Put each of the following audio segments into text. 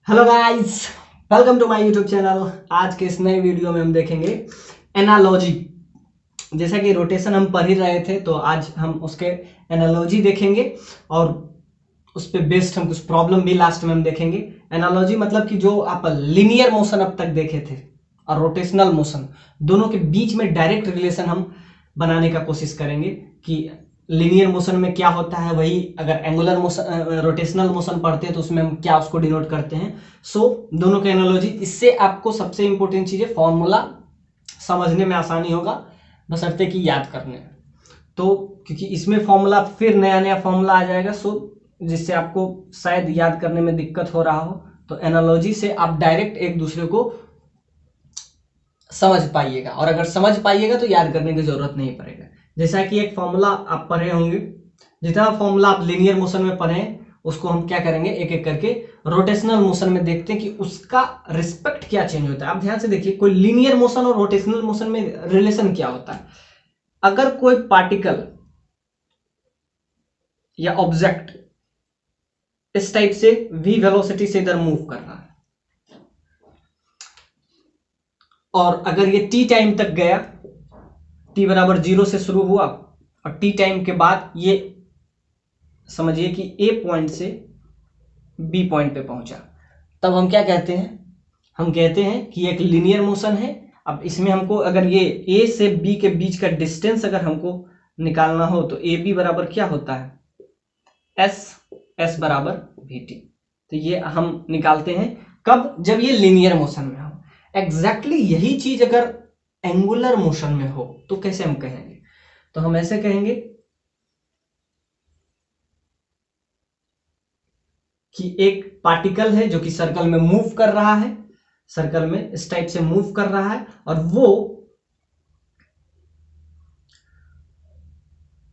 Hello guys, welcome to my YouTube channel. आज के इस नए वीडियो में हम देखेंगे एनालॉजी। जैसा कि रोटेशन हम पढ़ ही रहे थे, तो आज हम उसके एनालॉजी देखेंगे और उस पे बेस्ड हम कुछ प्रॉब्लम भी लास्ट में हम देखेंगे। एनालॉजी मतलब कि जो आप लिनियर मोशन अब तक देखे थे और रोटेशनल मोशन, दोनों के बीच में डायरेक्ट रिलेशन हम बनाने का कोशिश करेंगे कि लिनियर मोशन में क्या होता है, वही अगर एंगुलर मोशन रोटेशनल मोशन पढ़ते हैं तो उसमें हम क्या उसको डिनोट करते हैं। दोनों के एनालॉजी, इससे आपको सबसे इंपॉर्टेंट चीज है फॉर्मूला समझने में आसानी होगा, बशर्ते कि याद करने। तो क्योंकि इसमें फॉर्मूला फिर नया नया फॉर्मूला आ जाएगा, जिससे आपको शायद याद करने में दिक्कत हो रहा हो, तो एनालॉजी से आप डायरेक्ट एक दूसरे को समझ पाइएगा, और अगर समझ पाइएगा तो याद करने की जरूरत नहीं पड़ेगा। जैसा कि एक फॉर्मूला आप पढ़े होंगे, जितना फॉर्मूला आप लिनियर मोशन में पढ़े उसको हम क्या करेंगे, एक एक करके रोटेशनल मोशन में देखते हैं कि उसका रिस्पेक्ट क्या चेंज होता है। आप ध्यान से देखिए, कोई लिनियर मोशन और रोटेशनल मोशन में रिलेशन क्या होता है। अगर कोई पार्टिकल या ऑब्जेक्ट इस टाइप से v वेलोसिटी से इधर मूव कर रहा है, और अगर ये t टाइम तक गया, t बराबर 0 से शुरू हुआ और t टाइम के बाद ये समझिए कि a पॉइंट से b पॉइंट पे पहुंचा, तब हम क्या कहते हैं, हम कहते हैं कि एक लिनियर मोशन है। अब इसमें हमको अगर ये a से b के बीच का डिस्टेंस अगर हमको निकालना हो तो ab बराबर क्या होता है, s बराबर vt। तो ये हम निकालते हैं कब, जब ये लिनियर मोशन में हो। एग्जैक्टली यही चीज अगर एंगुलर मोशन में हो तो कैसे हम कहेंगे, तो हम ऐसे कहेंगे कि एक पार्टिकल है जो कि सर्कल में मूव कर रहा है, सर्कल में इस टाइप से मूव कर रहा है, और वो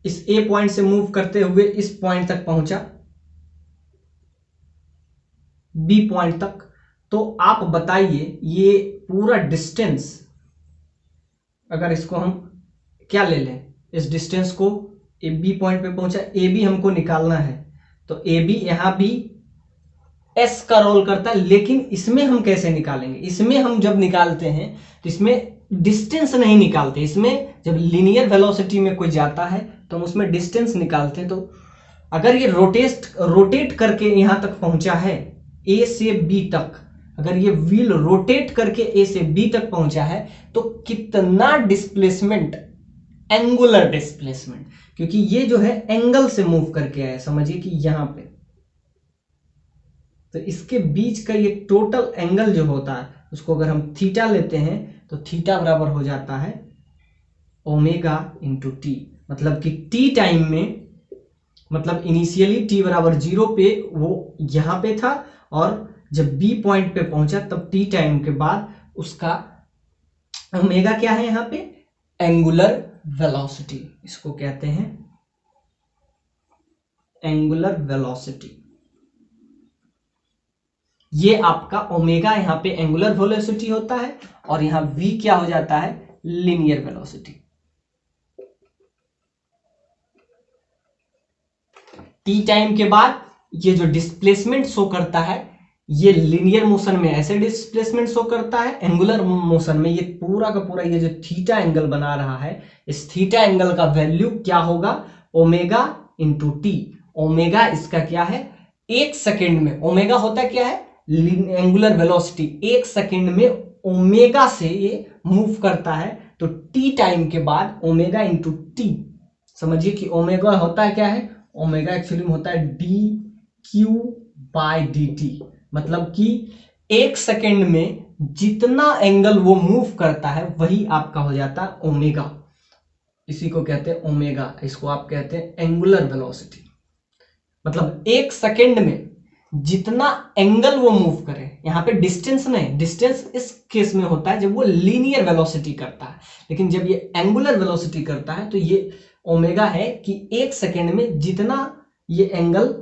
इस ए पॉइंट से मूव करते हुए इस पॉइंट तक पहुंचा, बी पॉइंट तक। तो आप बताइए ये पूरा डिस्टेंस, अगर इसको हम क्या ले लें, इस डिस्टेंस को, ए बी पॉइंट पे पहुंचा, ए बी हमको निकालना है, तो ए बी यहां भी एस का रोल करता है। लेकिन इसमें हम कैसे निकालेंगे, इसमें हम जब निकालते हैं तो इसमें डिस्टेंस नहीं निकालते। इसमें जब लिनियर वेलोसिटी में कोई जाता है तो हम उसमें डिस्टेंस निकालते हैं। तो अगर ये रोटेट करके यहां तक पहुंचा है ए से बी तक, अगर ये व्हील रोटेट करके ए से बी तक पहुंचा है तो कितना डिस्प्लेसमेंट, एंगुलर डिस्प्लेसमेंट, क्योंकि ये जो है एंगल से मूव करके आया, समझिए कि यहां पे, तो इसके बीच का ये टोटल एंगल जो होता है उसको अगर हम थीटा लेते हैं तो थीटा बराबर हो जाता है ओमेगा इंटू टी। मतलब कि टी टाइम में, मतलब इनिशियली टी बराबर 0 पे वो यहां पे था, और जब बी पॉइंट पे पहुंचा तब टी टाइम के बाद उसका ओमेगा क्या है, यहां पे एंगुलर वेलोसिटी, इसको कहते हैं एंगुलर वेलोसिटी। ये आपका ओमेगा यहां पे एंगुलर वेलोसिटी होता है, और यहां v क्या हो जाता है, लिनियर वेलोसिटी। टी टाइम के बाद ये जो डिस्प्लेसमेंट शो करता है, ये लिनियर मोशन में ऐसे डिस्प्लेसमेंट शो करता है, एंगुलर मोशन में ये पूरा का पूरा ये जो थीटा एंगल बना रहा है, इस थीटा एंगल का वैल्यू क्या होगा, ओमेगा इंटू टी। ओमेगा इसका क्या है, एक सेकेंड में ओमेगा होता है क्या है, एंगुलर वेलोसिटी। एक सेकेंड में ओमेगा से ये मूव करता है, तो टी टाइम के बाद ओमेगा इंटू टी, समझिए कि ओमेगा होता है क्या है, ओमेगा एक्चुअली होता है D Q by D T. मतलब कि एक सेकेंड में जितना एंगल वो मूव करता है वही आपका हो जाता है ओमेगा। इसी को कहते हैं ओमेगा, इसको आप कहते हैं एंगुलर वेलोसिटी। मतलब एक सेकेंड में जितना एंगल वो मूव करे, यहां पे डिस्टेंस नहीं, डिस्टेंस इस केस में होता है जब वो लीनियर वेलोसिटी करता है, लेकिन जब ये एंगुलर वेलोसिटी करता है तो ये ओमेगा है कि एक सेकेंड में जितना ये एंगल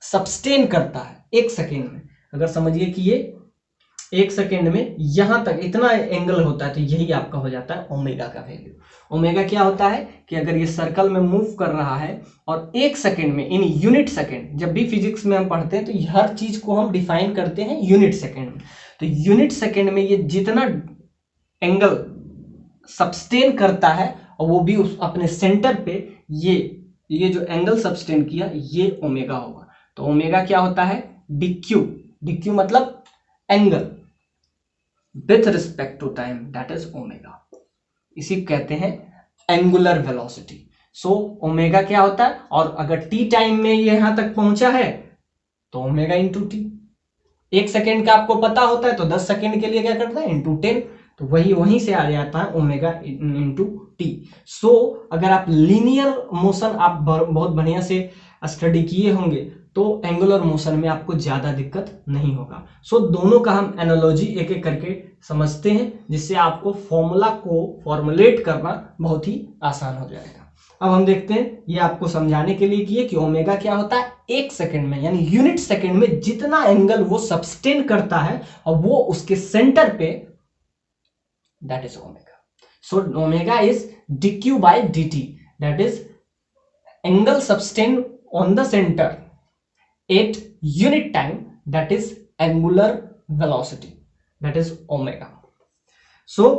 सब्सटेन करता है, एक सेकेंड में। अगर समझिए कि ये 1 सेकेंड में यहां तक इतना एंगल होता है, तो यही आपका हो जाता है ओमेगा का वैल्यू। ओमेगा क्या होता है कि अगर ये सर्कल में मूव कर रहा है और 1 सेकेंड में, इन यूनिट सेकेंड, जब भी फिजिक्स में हम पढ़ते हैं तो हर चीज को हम डिफाइन करते हैं यूनिट सेकेंड में। तो यूनिट सेकेंड में ये जितना एंगल सब्सटेन करता है, और वो भी उस अपने सेंटर पे, ये जो एंगल सब्सटेन किया ये ओमेगा होगा। तो ओमेगा क्या होता है, डिक्यू। डिक्यू मतलब angle with respect to time, that is omega. इसी को कहते हैं एंगुलर वेलोसिटी। सो ओमेगा क्या होता है, और अगर टी टाइम में ये यहां तक पहुंचा है तो ओमेगा इंटू टी। 1 सेकेंड का आपको पता होता है तो 10 सेकेंड के लिए क्या करता है, इंटू 10। तो वहीं से आ जाता है ओमेगा इंटू टी। सो अगर आप लीनियर मोशन आप बहुत बढ़िया से स्टडी किए होंगे तो एंगुलर मोशन में आपको ज्यादा दिक्कत नहीं होगा। सो दोनों का हम एनालॉजी एक एक करके समझते हैं, जिससे आपको फॉर्मूला को फॉर्मुलेट करना बहुत ही आसान हो जाएगा। अब हम देखते हैं, ये आपको समझाने के लिए किए कि ओमेगा क्या होता है, 1 सेकेंड में यानी यूनिट सेकेंड में जितना एंगल वो सब्सटेन करता है और वो उसके सेंटर पे, that is omega. So omega is dq by dt, that is angle sustained on the center at unit time, that is angular velocity, that is omega. So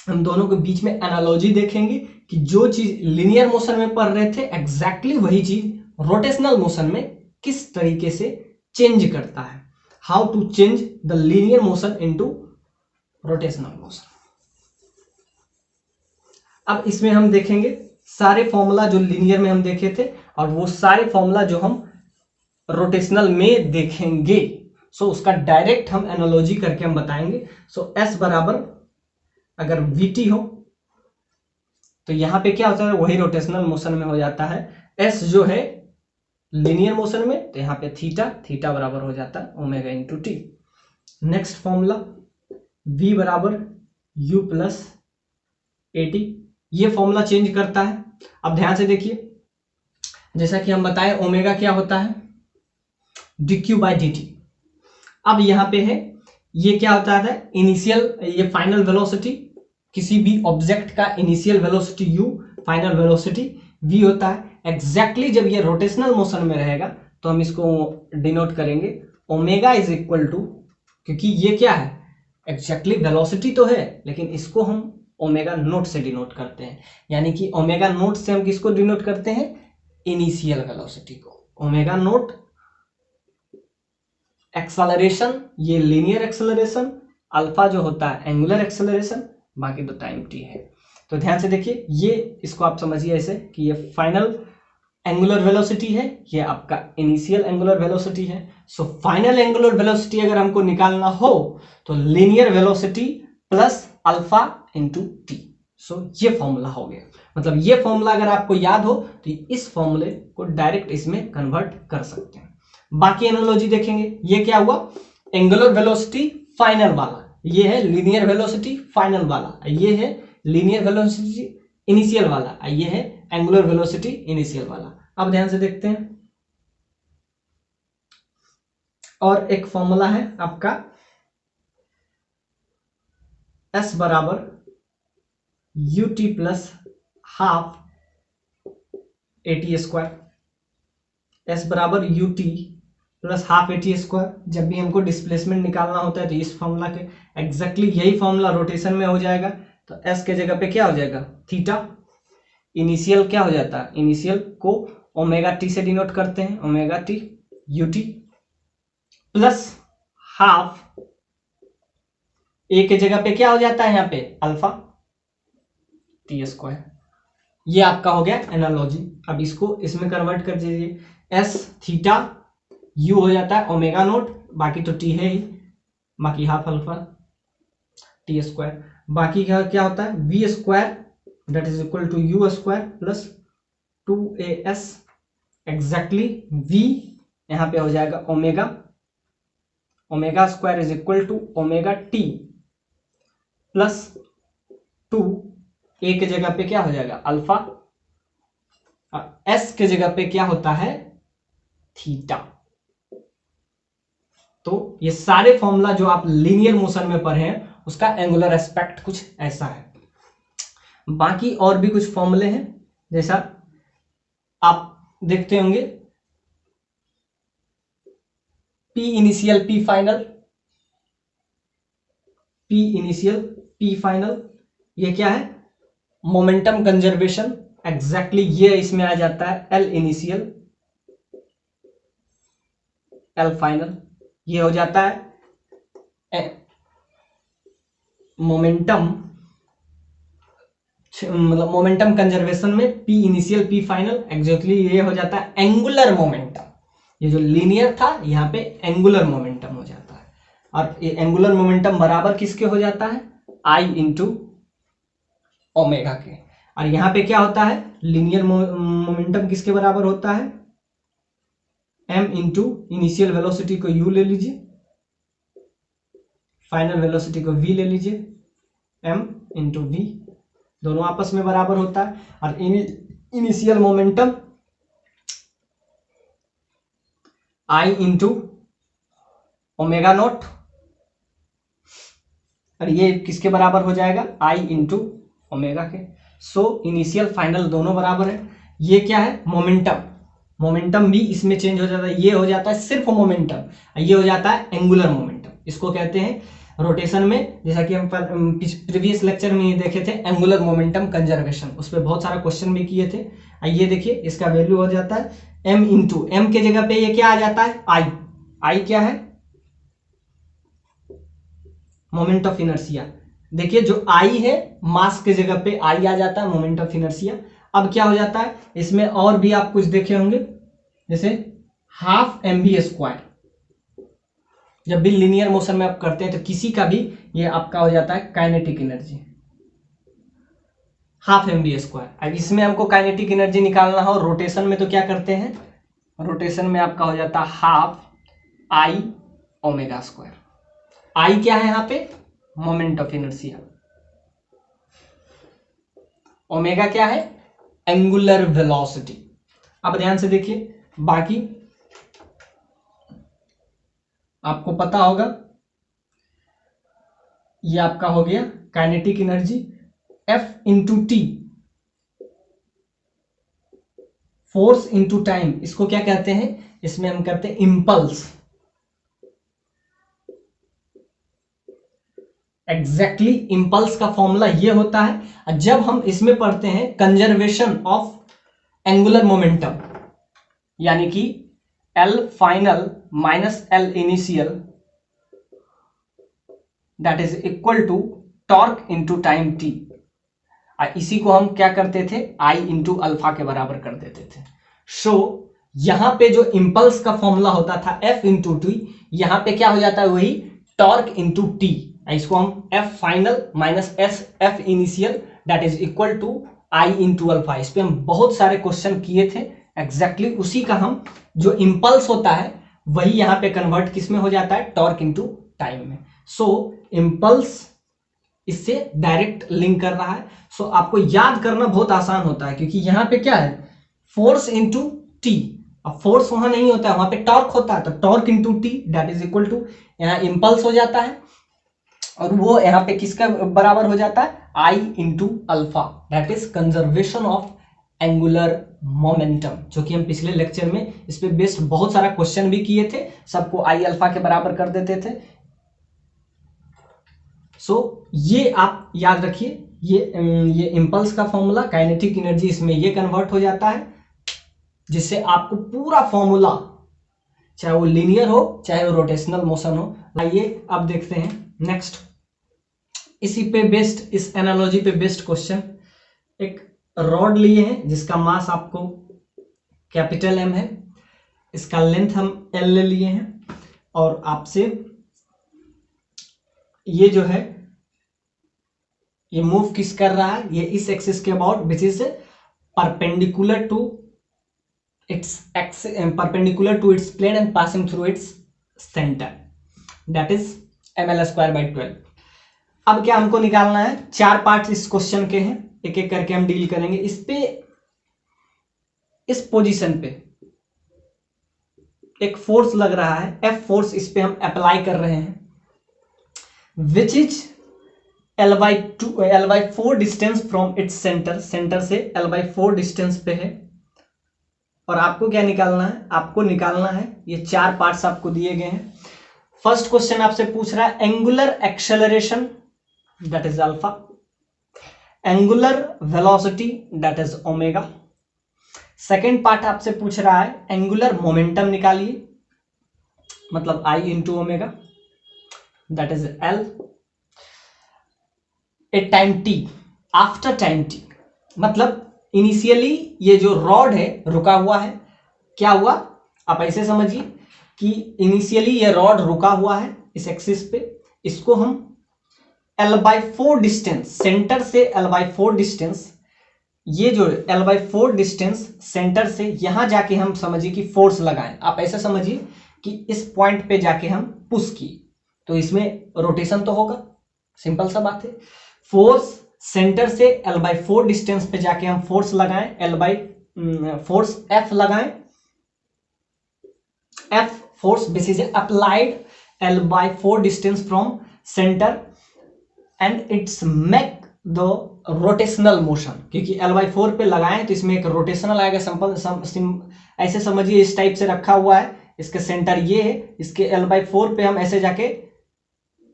हम दोनों के बीच में एनालॉजी देखेंगे कि जो चीज लिनियर मोशन में पढ़ रहे थे एग्जैक्टली वही चीज रोटेशनल मोशन में किस तरीके से चेंज करता है, how to change the linear motion into rotational motion. अब इसमें हम देखेंगे सारे फॉर्मूला जो लिनियर में हम देखे थे और वो सारे फॉर्मूला जो हम रोटेशनल में देखेंगे। सो उसका डायरेक्ट हम एनालॉजी करके हम बताएंगे। सो S बराबर अगर VT हो तो यहां पे क्या होता है, वही रोटेशनल मोशन में हो जाता है। S जो है लिनियर मोशन में, तो यहां पे थीटा बराबर हो जाता है omega into T. Next formula V बराबर U प्लस AT, ये फॉर्मूला चेंज करता है। अब ध्यान से देखिए, जैसा कि हम बताएं ओमेगा क्या होता है, dq बाय dt। अब यहां पे है, ये क्या होता है, इनिशियल, ये फाइनल वेलोसिटी, किसी भी ऑब्जेक्ट का initial velocity u, final velocity v होता है। एग्जैक्टली जब ये रोटेशनल मोशन में रहेगा तो हम इसको डिनोट करेंगे ओमेगा इज इक्वल टू, क्योंकि ये क्या है, एग्जैक्टली वेलोसिटी तो है लेकिन इसको हम ओमेगा नोट से डिनोट करते हैं। यानी कि ओमेगा नोट से हम किसको डिनोट करते हैं, इनिशियल वेलोसिटी को। ओमेगा नोट एक्सेलरेशन, ये लीनियर एक्सेलरेशन, अल्फा जो होता है एंगुलर एक्सेलरेशन, बाकी तो टाइम टी है। तो ध्यान से देखिए, ये इसको आप समझिए ऐसे कि ये फाइनल एंगुलर वेलोसिटी है, ये आपका इनिशियल एंगुलर वेलोसिटी है। सो फाइनल एंगुलर वेलोसिटी अगर हमको निकालना हो तो linear velocity plus alpha into t. So ये फॉर्मूला हो गया। मतलब ये फॉर्मूला अगर आपको याद हो तो इस फॉर्मूले को डायरेक्ट इसमें कन्वर्ट कर सकते हैं। बाकी एनालॉजी देखेंगे, ये क्या हुआ, एंगुलर वेलोसिटी फाइनल वाला, ये है लीनियर वेलोसिटी फाइनल वाला, ये है लीनियर वेलोसिटी इनिशियल वाला, ये है एंगुलर वेलोसिटी इनिशियल वाला। अब ध्यान से देखते हैं, और एक फॉर्मूला है आपका S बराबर ut plus half AT square. S बराबर ut plus half AT square. जब भी हमको डिस्प्लेसमेंट निकालना होता है तो इस फॉर्मूला के एग्जैक्टली यही फॉर्मूला रोटेशन में हो जाएगा। तो S के जगह पे क्या हो जाएगा, थीटा। इनिशियल क्या हो जाता है, इनिशियल को ओमेगा टी से डिनोट करते हैं, omega t ut plus half, a के जगह पे क्या हो जाता है यहाँ पे अल्फा टी स्क्वायर। ये आपका हो गया एनालॉजी। अब इसको इसमें कन्वर्ट कर दीजिए, एस थीटा यू हो जाता है ओमेगा नोट, बाकी तो टी है ही, बाकी हाफ अल्फा टी स्क्वायर। बाकी क्या होता है, V square that is equal to U square plus 2as। Exactly V यहाँ पे हो जाएगा omega, omega square is equal to omega T plus 2, A के जगह पे क्या हो जाएगा अल्फा, एस के जगह पे क्या होता है थीटा। तो ये सारे फॉर्मूला जो आप लीनियर मोशन में पढ़े हैं उसका एंगुलर एस्पेक्ट कुछ ऐसा है। बाकी और भी कुछ फॉर्मूले हैं, जैसा आप देखते होंगे P initial P final, P initial P final, ये क्या है? Momentum conservation. एग्जैक्टली ये इसमें आ जाता है L इनिशियल L फाइनल, ये हो जाता है मोमेंटम, मतलब मोमेंटम कंजर्वेशन में P initial P final, exactly ये हो जाता है एंगुलर मोमेंटम। ये जो लीनियर था यहाँ पे एंगुलर मोमेंटम हो जाता है, और ये एंगुलर मोमेंटम बराबर किसके हो जाता है? I इंटू ओमेगा के। और यहाँ पे क्या होता है? लीनियर मोमेंटम किसके बराबर होता है? m इंटू इनिशियल वेलोसिटी को u ले लीजिए, फाइनल वेलोसिटी को v ले लीजिए, m इंटू v, दोनों आपस में बराबर होता है। और initial momentum I into omega naught, और ये किसके बराबर हो जाएगा? I इंटू ओमेगा के। सो इनिशियल फाइनल दोनों बराबर है। ये क्या है? मोमेंटम। मोमेंटम भी इसमें चेंज हो जाता है, ये हो जाता है सिर्फ मोमेंटम, ये हो जाता है एंगुलर मोमेंटम। इसको कहते हैं रोटेशन में, जैसा कि हम प्रीवियस लेक्चर में ये देखे थे, एंगुलर मोमेंटम कंजर्वेशन, उस पर बहुत सारा क्वेश्चन भी किए थे। ये देखिए इसका वैल्यू हो जाता है m इंटू, एम के जगह पे ये क्या आ जाता है? I क्या है? Moment of inertia. देखिए जो I है मास के जगह पे I आ जाता है, मोमेंट ऑफ इनर्शिया। अब क्या हो जाता है इसमें, और भी आप कुछ देखे होंगे, जैसे हाफ mv स्क्वायर। जब भी लीनियर मोशन में आप करते हैं तो किसी का भी ये आपका हो जाता है kinetic energy, half mv square. अब इसमें हमको काइनेटिक एनर्जी निकालना हो रोटेशन में, तो क्या करते हैं? रोटेशन में आपका हो जाता है half I omega square. I क्या है यहाँ पे? Moment of inertia. ओमेगा क्या है? Angular velocity. अब ध्यान से देखिए, बाकी आपको पता होगा, ये आपका हो गया kinetic energy, F into T, force into time. इसको क्या कहते हैं? इसमें हम कहते हैं इंपल्स। एग्जैक्टली इंपल्स का फॉर्मूला ये होता है। जब हम इसमें पढ़ते हैं कंजर्वेशन ऑफ एंगुलर मोमेंटम, यानी कि L final minus L initial that is equal to torque into time t, इसी को हम क्या करते थे? I इंटू अल्फा के बराबर कर देते थे। सो यहां पे जो इंपल्स का फॉर्मूला होता था F इंटू टी, यहां पे क्या हो जाता है? वही टॉर्क इंटू टी। इसको हम F final minus F initial that is equal to I into alpha. इस पे हम बहुत सारे क्वेश्चन किए थे। एग्जैक्टली उसी का हम जो इंपल्स होता है वही यहां पे कन्वर्ट किस में हो जाता है? टॉर्क इंटू टाइम में। सो इंपल्स इससे डायरेक्ट लिंक कर रहा है। सो आपको याद करना बहुत आसान होता है, क्योंकि यहां पे क्या है? Force into T. अब फोर्स वहां नहीं होता है, वहां पे टॉर्क होता है, तो torque into t that is equal to, यहां इंपल्स हो जाता है, और वो यहां पे किसका बराबर हो जाता है? I into alpha that is conservation of angular momentum, जो कि हम पिछले लेक्चर में इस पे बेस्ड बहुत सारा क्वेश्चन भी किए थे, सबको I अल्फा के बराबर कर देते थे। सो ये आप याद रखिए, ये इंपल्स का फॉर्मूला, काइनेटिक एनर्जी इसमें ये कन्वर्ट हो जाता है, जिससे आपको पूरा फॉर्मूला, चाहे वो लीनियर हो चाहे वो रोटेशनल मोशन हो। आइए अब देखते हैं नेक्स्ट, इसी पे बेस्ड, इस एनालॉजी पे बेस्ड क्वेश्चन। एक रॉड लिए हैं जिसका मास आपको कैपिटल M है, इसका लेंथ हम L ले लिए हैं, और आपसे ये जो है ये मूव किस कर रहा है? ये इस एक्सिस के about which is perpendicular to its plane and passing through its centre, that is ml²/12। अब क्या हमको निकालना है? 4 पार्ट इस क्वेश्चन के हैं, एक एक करके हम डील करेंगे। इस पे, इस पोजीशन पे एक फोर्स लग रहा है, एफ फोर्स इस पे हम अप्लाई कर रहे हैं, which is L/4 distance from its centre, centre से L/4 डिस्टेंस पे है। और आपको क्या निकालना है, आपको निकालना है, ये 4 पार्ट्स आपको दिए गए हैं। फर्स्ट क्वेश्चन आपसे पूछ रहा है angular acceleration that is alpha, angular velocity that is omega. Second part आपसे पूछ रहा है एंगुलर मोमेंटम निकालिए, मतलब I into omega that is L at time t, after time t, मतलब इनिशियली ये जो रॉड है रुका हुआ है, क्या हुआ आप ऐसे समझिए कि इनिशियली ये रॉड रुका हुआ है इस एक्सिस पे, इसको हम L/4 डिस्टेंस, सेंटर से L/4 डिस्टेंस, ये जो L/4 डिस्टेंस सेंटर से यहां जाके हम समझिए कि फोर्स लगाएं। आप ऐसे समझिए कि इस पॉइंट पे जाके हम पुश किए तो इसमें रोटेशन तो होगा, सिंपल सा बात है। फोर्स सेंटर से L/4 डिस्टेंस पे जाके हम फोर्स लगाएं, फोर्स F लगाएं, F force this is applied L/4 distance from centre and it's make the rotational motion, क्योंकि L/4 पे लगाएं तो इसमें एक रोटेशनल आएगा। ऐसे समझिए इस टाइप से रखा हुआ है, इसके सेंटर ये है, इसके L/4 पे हम ऐसे जाके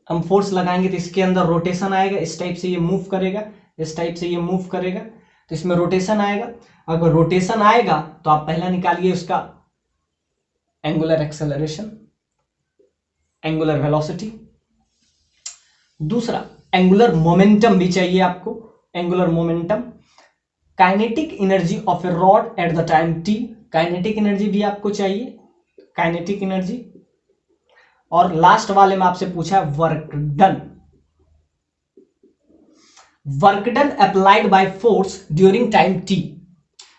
हम फोर्स लगाएंगे तो इसके अंदर रोटेशन आएगा, इस टाइप से ये मूव करेगा, इस टाइप से ये मूव करेगा तो इसमें रोटेशन आएगा। अगर रोटेशन आएगा तो आप पहला निकालिए उसका एंगुलर एक्सेलरेशन, एंगुलर वेलोसिटी। दूसरा एंगुलर मोमेंटम भी चाहिए आपको, angular momentum, kinetic energy of A rod at the time t, kinetic energy भी आपको चाहिए, काइनेटिक एनर्जी। और लास्ट वाले में आपसे पूछा work done, work done applied by force during time t,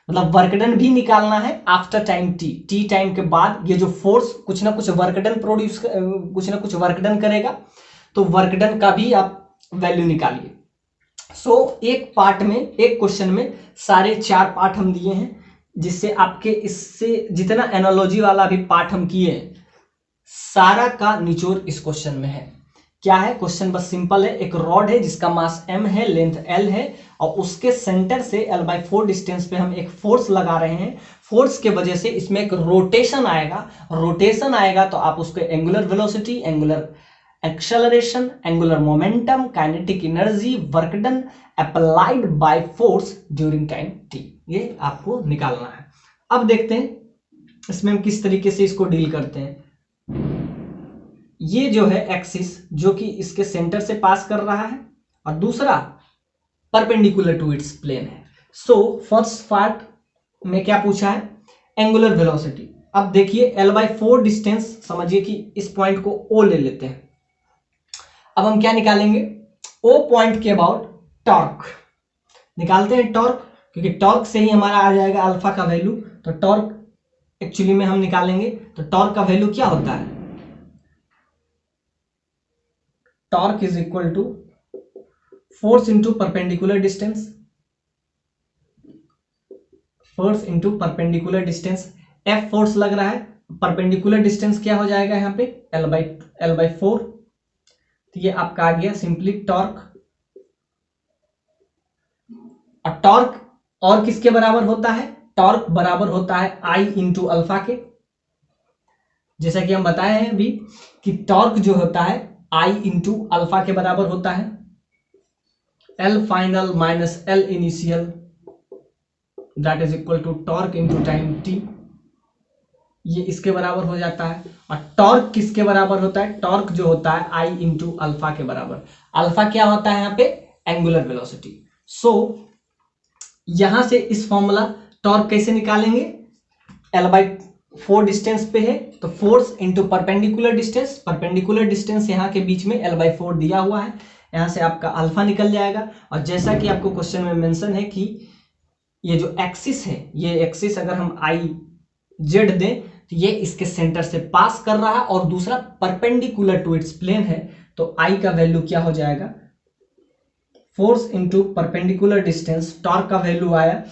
मतलब वर्क डन भी निकालना है आफ्टर टाइम t टाइम के बाद ये जो फोर्स कुछ ना कुछ वर्क डन प्रोड्यूस, कुछ ना कुछ वर्क डन करेगा, तो वर्क डन का भी आप वैल्यू निकालिए। सो एक पार्ट में, एक क्वेश्चन में सारे 4 पार्ट हम दिए हैं, जिससे आपके इससे जितना एनालॉजी वाला भी पार्ट हम किए हैं सारा का निचोड़ इस क्वेश्चन में है। क्या है क्वेश्चन, बस सिंपल है, एक रॉड है जिसका मास m है, लेंथ l है, और उसके सेंटर से L/4 डिस्टेंस पे हम एक फोर्स लगा रहे हैं। फोर्स के वजह से इसमें एक रोटेशन आएगा, रोटेशन आएगा तो आप उसको angular velocity, angular acceleration, angular momentum, kinetic energy, work done applied by force during time t, ये आपको निकालना है। अब देखते हैं इसमें हम किस तरीके से इसको डील करते हैं। ये जो है एक्सिस जो कि इसके सेंटर से पास कर रहा है और दूसरा परपेंडिकुलर टू इट्स प्लेन है। सो फर्स्ट पार्ट में क्या पूछा है, एंगुलर वेलोसिटी। अब देखिए L/4 डिस्टेंस, समझिए कि इस पॉइंट को O ले लेते हैं। अब हम क्या निकालेंगे, O पॉइंट के अबाउट टॉर्क निकालते हैं, टॉर्क, क्योंकि टॉर्क से ही हमारा आ जाएगा अल्फा का वैल्यू। तो टॉर्क एक्चुअली में हम निकालेंगे तो टॉर्क का वैल्यू क्या होता है, torque is equal to force into perpendicular distance, force into perpendicular distance. F force लग रहा है, परपेंडिकुलर डिस्टेंस क्या हो जाएगा यहाँ पे L/4, तो ये आपका आ गया सिंपली टॉर्क। और टॉर्क और किसके बराबर होता है, टॉर्क बराबर होता है I इंटू अल्फा के। जैसा कि हम बताए हैं अभी कि टॉर्क जो होता है I इंटू अल्फा के बराबर होता है, L final minus L initial that is equal to torque into time t, ये इसके बराबर हो जाता है। और टॉर्क किसके बराबर होता है, टॉर्क जो होता है I इंटू अल्फा के बराबर। अल्फा क्या होता है यहाँ पे, एंगुलर वेलोसिटी। सो यहां से इस फॉर्मूला टॉर्क कैसे निकालेंगे, L/4 डिस्टेंस पे है तो force into perpendicular distance, perpendicular distance यहाँ के बीच में L/4 दिया हुआ है, यहाँ से आपका अल्फा निकल जाएगा। और जैसा कि आपको क्वेश्चन में मेंशन है कि ये जो एक्सिस है, ये एक्सिस अगर हम I Z दें तो ये इसके सेंटर से पास कर रहा है और दूसरा परपेंडिकुलर टू इट्स प्लेन है, तो I का वैल्यू क्या हो जाएगा, force into perpendicular distance, torque का वैल्यू आया,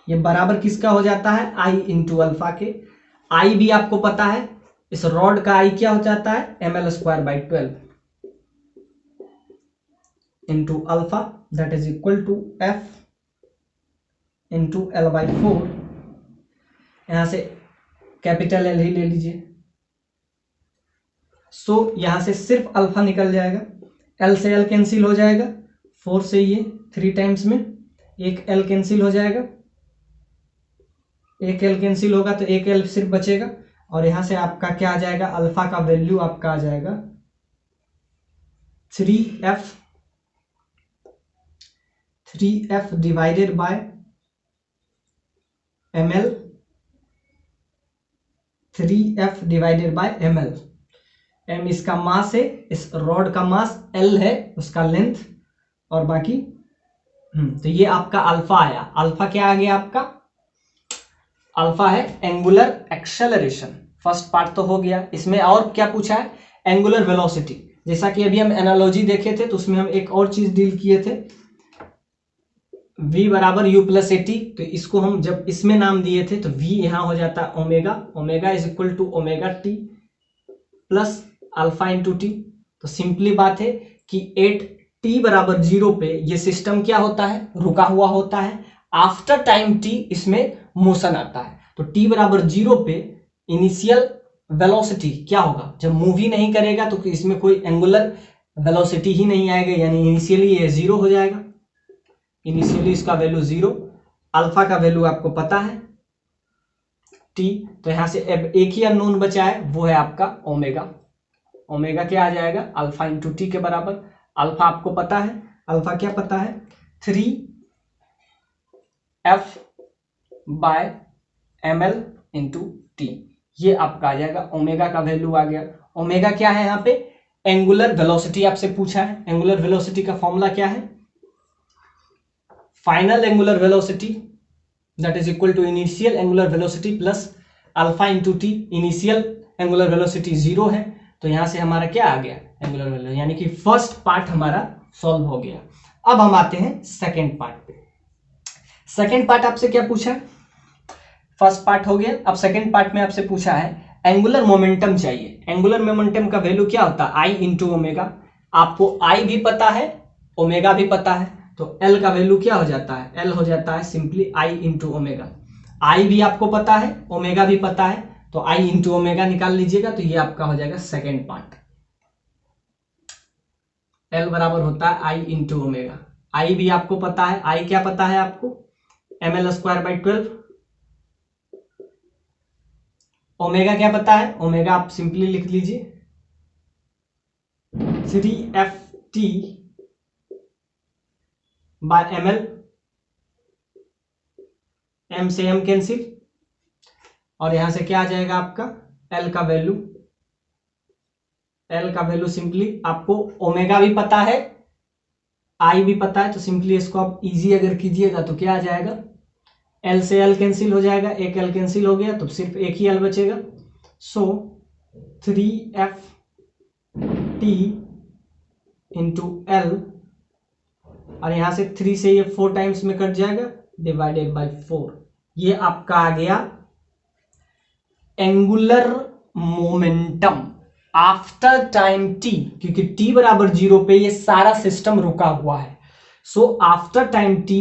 ये बराबर किसका हो जाता है I इंटू अल्फा के। आई भी आपको पता है, इस रॉड का आई क्या हो जाता है ml²/12 into alpha that is equal to F into L/4। यहां से कैपिटल एल ही ले लीजिए। सो यहां से सिर्फ अल्फा निकल जाएगा, एल से एल कैंसिल हो जाएगा, 4 से ये 3 टाइम्स में एक एल कैंसिल हो जाएगा, एक एल कैंसिल होगा तो एक एल सिर्फ बचेगा, और यहां से आपका क्या आ जाएगा, अल्फा का वैल्यू आपका आ जाएगा 3f divided by ml, 3f divided by ml। m इसका मास है, इस रॉड का मास l है, उसका लेंथ, और बाकी तो ये आपका अल्फा आया। अल्फा क्या आ गया आपका, अल्फा है एंगुलर एक्सेलरेशन। फर्स्ट पार्ट तो हो गया। इसमें और क्या पूछा है, एंगुलर वेलोसिटी। जैसा कि अभी हम एनालॉजी देखे थे तो उसमें हम एक और चीज डील किए थे, v बराबर u प्लस ए टी। तो इसको हम जब इसमें नाम दिए थे तो v यहां हो जाता है omega, omega is equal to omega T plus alpha into t. तो सिंपली बात है कि 8t बराबर 0 पे ये सिस्टम क्या होता है, रुका हुआ होता है। आफ्टर टाइम t इसमें मोशन आता है। तो t बराबर 0 पे इनिशियल वेलोसिटी क्या होगा, जब मूव ही नहीं करेगा तो इसमें कोई एंगुलर वेलोसिटी ही नहीं आएगा, यानी इनिशियली ये 0 हो जाएगा। इनिशियली इसका वैल्यू 0, अल्फा का वैल्यू आपको पता है t। तो यहां से अब एक ही अननोन बचा है, वो है आपका ओमेगा। ओमेगा क्या आ जाएगा, अल्फा इंटू टी के बराबर। अल्फा आपको पता है, अल्फा क्या पता है 3f bye ml into T. ये आपका आ जाएगा, ओमेगा का वैल्यू आ गया। ओमेगा क्या है यहाँ पे, एंगुलर वेलोसिटी आपसे पूछा है। एंगुलर वेलोसिटी का फॉर्मूला क्या है, final angular velocity that is equal to initial angular velocity plus alpha into t. Initial angular velocity 0 है, तो यहां से हमारा क्या आ गया, एंगुलर वेलोसिटी, यानी कि फर्स्ट पार्ट हमारा सॉल्व हो गया। अब हम आते हैं सेकेंड पार्ट पे। सेकेंड पार्ट आपसे क्या पूछा है, फर्स्ट पार्ट हो गया। अब सेकेंड पार्ट में आपसे पूछा है एंगुलर मोमेंटम चाहिए। एंगुलर मोमेंटम का वैल्यू क्या होता है, आई इंटू ओमेगा। आपको आई भी पता है, ओमेगा भी पता है, तो एल का वैल्यू क्या हो जाता है, एल हो जाता है सिंपली आई इंटू ओमेगा। आई भी आपको पता है, ओमेगा भी पता है, तो आई इंटू ओमेगा निकाल लीजिएगा, तो ये आपका हो जाएगा सेकेंड पार्ट। एल बराबर होता है आई इंटू ओमेगा। आई भी आपको पता है, आई क्या पता है आपको, ml²/12। ओमेगा क्या पता है, ओमेगा आप सिंपली लिख लीजिए 3ft बाय ml, m से m कैंसिल, और यहां से क्या आ जाएगा आपका l का वैल्यू। l का वैल्यू सिंपली आपको ओमेगा भी पता है, आई भी पता है, तो सिंपली इसको आप इजी अगर कीजिएगा तो क्या आ जाएगा, l से l कैंसिल हो जाएगा, एक l कैंसिल हो गया तो सिर्फ एक ही l बचेगा। सो 3ft इंटू l, और यहां से 3 से ये 4 टाइम्स में कट जाएगा, डिवाइडेड बाय 4। ये आपका आ गया angular momentum after time t, क्योंकि t बराबर 0 पे ये सारा सिस्टम रुका हुआ है। So after time t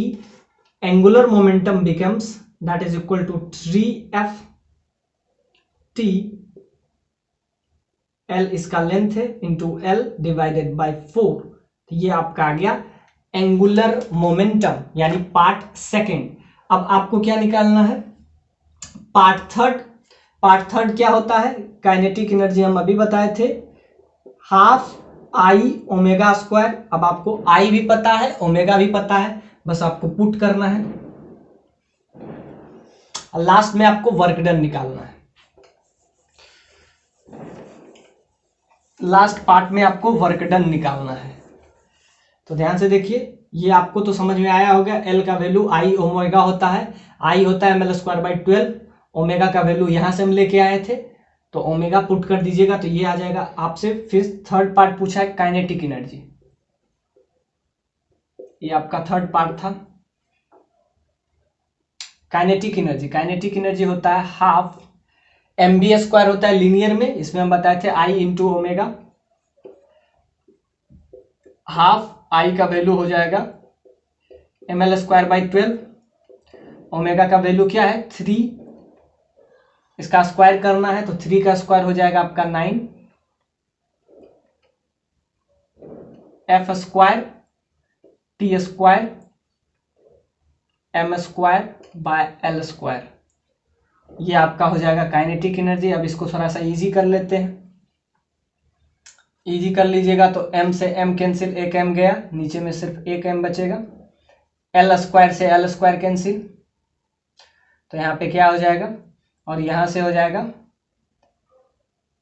angular momentum becomes that is equal to 3f t, l इसका लेंथ है, इंटू l डिवाइडेड बाय 4। तो ये आपका आ गया एंगुलर मोमेंटम, यानी पार्ट सेकेंड। अब आपको क्या निकालना है, पार्ट थर्ड। पार्ट थर्ड क्या होता है, काइनेटिक एनर्जी हम अभी बताए थे, हाफ आई ओमेगा स्क्वायर। अब आपको आई भी पता है, ओमेगा भी पता है, बस आपको पुट करना है, लास्ट में आपको वर्क डन निकालना है। लास्ट पार्ट में आपको वर्क डन निकालना है। तो ध्यान से देखिए, ये आपको तो समझ में आया होगा, एल का वैल्यू आई ओमेगा होता है, आई होता है ml²/12। ओमेगा का वैल्यू यहां से हम लेके आए थे, तो ओमेगा पुट कर दीजिएगा तो ये आ जाएगा आपसे। फिर थर्ड पार्ट पूछा है काइनेटिक एनर्जी, ये आपका थर्ड पार्ट था। काइनेटिक एनर्जी, काइनेटिक एनर्जी होता है हाफ एम बी स्क्वायर होता है लीनियर में, इसमें हम बताए थे I into omega, half I का वैल्यू हो जाएगा M L square by 12, omega का वैल्यू क्या है 3, इसका स्क्वायर करना है तो 3 का स्क्वायर हो जाएगा आपका 9, F square t square M square by L square, ये आपका हो जाएगा काइनेटिक एनर्जी। अब इसको थोड़ा सा इजी कर लेते हैं, इजी कर लीजिएगा तो m से m कैंसिल, एक m गया, नीचे में सिर्फ एक m बचेगा, एल स्क्वायर से एल स्क्वायर कैंसिल, तो यहाँ पे क्या हो जाएगा, और यहाँ से हो जाएगा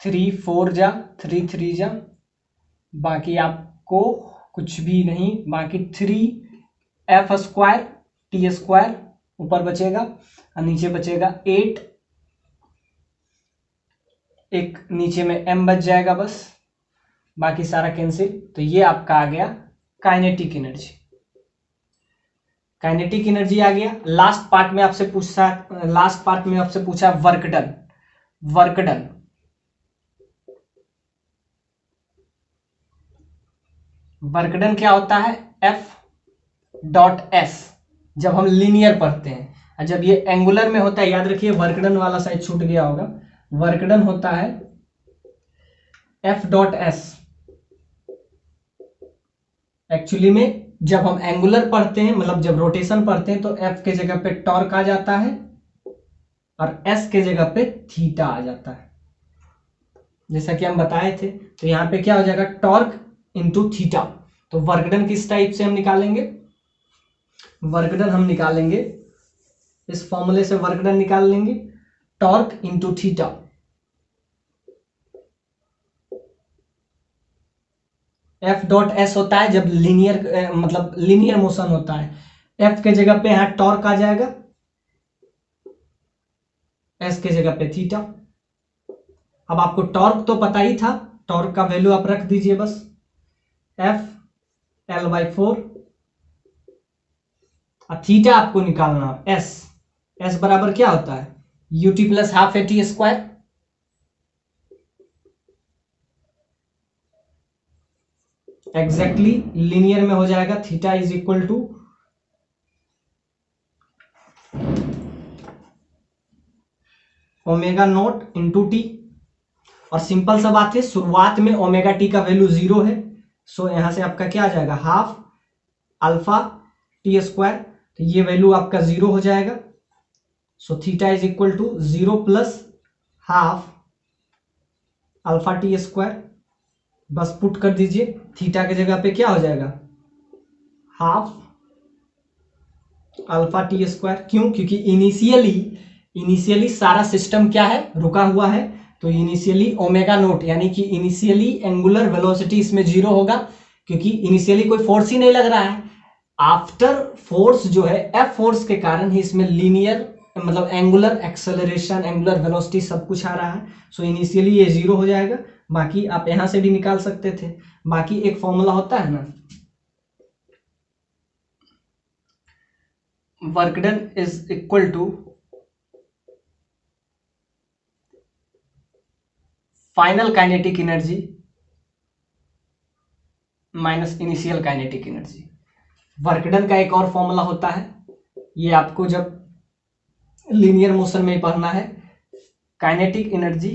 3 4 जा 3 3 जा, बाकी आपको कुछ भी नहीं, बाकी 3 एफ स्क्वायर टी स्क्वायर ऊपर बचेगा और नीचे बचेगा 8, एक नीचे में m बच जाएगा बस, बाकी सारा कैंसिल। तो ये आपका आ गया काइनेटिक एनर्जी, काइनेटिक एनर्जी आ गया। लास्ट पार्ट में आपसे पूछा work done, work done work done क्या होता है, एफ डॉट एस, जब हम लीनियर पढ़ते हैं, और जब ये एंगुलर में होता है, याद रखिए वर्क डन वाला साइड छूट गया होगा, वर्क डन होता है एफ डॉट एस। एक्चुअली में जब हम एंगुलर पढ़ते हैं, मतलब जब रोटेशन पढ़ते हैं, तो एफ के जगह पे टॉर्क आ जाता है और एस के जगह पे थीटा आ जाता है, जैसा कि हम बताए थे। तो यहां पे क्या हो जाएगा, टॉर्क इंटू थीटा। तो वर्कडन किस टाइप से हम निकालेंगे, वर्कडन हम निकालेंगे इस फॉर्मूले से, वर्कडन निकाल लेंगे torque into theta. F dot S होता है जब लीनियर, मतलब लीनियर मोशन होता है, एफ के जगह पे यहां टॉर्क आ जाएगा, एस के जगह पे थीटा। अब आपको टॉर्क तो पता ही था, टॉर्क का वैल्यू आप रख दीजिए बस, एफ एल बाई 4, थीटा आपको निकालना एस, एस बराबर क्या होता है u t plus half a t square. Exactly linear में हो जाएगा theta is equal to omega naught into t, और सिंपल सा बात है, शुरुआत में ओमेगा टी का वैल्यू 0 है, सो यहां से आपका क्या आ जाएगा हाफ अल्फा टी स्क्वायर, तो ये वैल्यू आपका 0 हो जाएगा। So theta is equal to 0 plus half alpha t square, बस पुट कर दीजिए, थीटा के जगह पे क्या हो जाएगा हाफ अल्फा टी स्क्वायर। क्यों, क्योंकि इनिशियली सारा सिस्टम क्या है, रुका हुआ है, तो इनिशियली ओमेगा नोट यानी कि इनिशियली एंगुलर वेलोसिटी इसमें 0 होगा, क्योंकि इनिशियली कोई फोर्स ही नहीं लग रहा है। आफ्टर फोर्स जो है एफ फोर्स के कारण ही इसमें लीनियर, मतलब एंगुलर एक्सेलरेशन, एंगुलर वेलोसिटी सब कुछ आ रहा है। सो इनिशियली ये 0 हो जाएगा, बाकी आप यहां से भी निकाल सकते थे। बाकी एक फॉर्मूला होता है ना, work done is equal to final kinetic energy minus initial kinetic energy. Work done का एक और फॉर्मूला होता है, ये आपको जब लीनियर मोशन में पढ़ना है, kinetic energy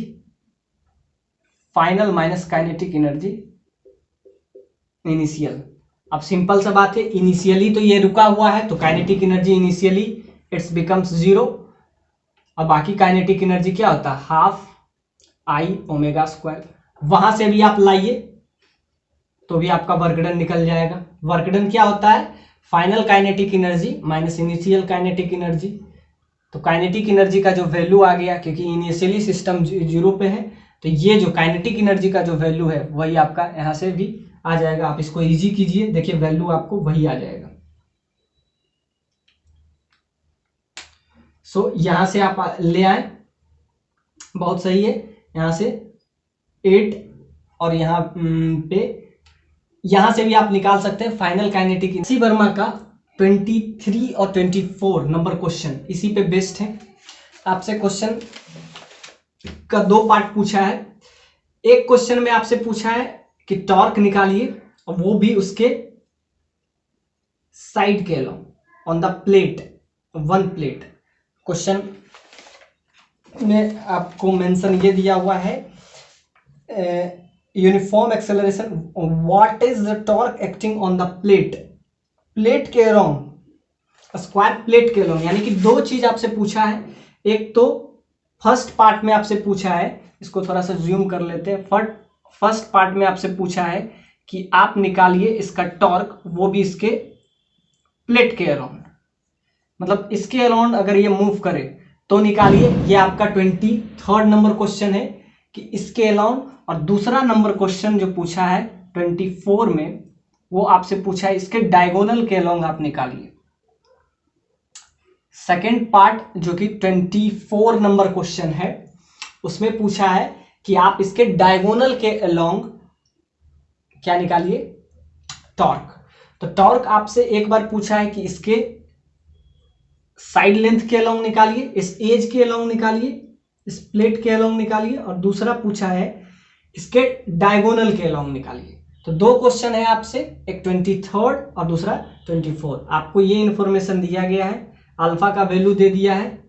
final minus kinetic energy initial. अब सिंपल सा बात है, इनिशियली तो ये रुका हुआ है, तो kinetic energy initially it's becomes 0, और बाकी काइनेटिक एनर्जी क्या होता है हाफ आई ओमेगा स्क्वायर। वहां से भी आप लाइए तो भी आपका वर्क डन निकल जाएगा। वर्क डन क्या होता है, final kinetic energy minus initial kinetic energy. तो काइनेटिक एनर्जी का जो वैल्यू आ गया, क्योंकि इनिशियली सिस्टम 0 पे है, तो ये जो काइनेटिक एनर्जी का जो वैल्यू है वही आपका यहां से भी आ जाएगा। आप इसको इजी कीजिए, देखिए वैल्यू आपको वही आ जाएगा। सो यहां से आप ले आए, बहुत सही है, यहां से 8 और यहां पे, यहां से भी आप निकाल सकते हैं फाइनल काइनेटिक। इसी वर्मा का 23 और 24 नंबर क्वेश्चन इसी पे बेस्ड है। आपसे क्वेश्चन का 2 पार्ट पूछा है। एक क्वेश्चन में आपसे पूछा है कि टॉर्क निकालिए, और वो भी उसके साइड के along on the plate, 1 plate. Question में आपको मेंशन ये दिया हुआ है, uniform acceleration, what is the torque acting on the plate, plate के अलोंग, स्क्वायर प्लेट के अलोंग। यानी कि 2 चीज आपसे पूछा है। एक तो फर्स्ट पार्ट में आपसे पूछा है, इसको थोड़ा सा जूम कर लेते हैं। फर्स्ट पार्ट में आपसे पूछा है कि आप निकालिए इसका टॉर्क, वो भी इसके प्लेट के अराउंड, मतलब इसके अराउंड अगर ये मूव करे तो निकालिए। ये आपका 23rd नंबर क्वेश्चन है कि इसके अराउंड। और दूसरा नंबर क्वेश्चन जो पूछा है 24 में, वो आपसे पूछा है इसके डायगोनल के अराउंड आप निकालिए। सेकेंड पार्ट जो कि 24 नंबर क्वेश्चन है, उसमें पूछा है कि आप इसके डायगोनल के अलोंग क्या निकालिए, टॉर्क। तो टॉर्क आपसे एक बार पूछा है कि इसके साइड लेंथ के अलोंग निकालिए, इस एज के अलोंग निकालिए, इस प्लेट के अलोंग निकालिए, और दूसरा पूछा है इसके डायगोनल के अलोंग निकालिए। तो 2 क्वेश्चन है आपसे, एक 23rd और दूसरा 24। आपको ये इंफॉर्मेशन दिया गया है। अल्फा का वैल्यू दे दिया है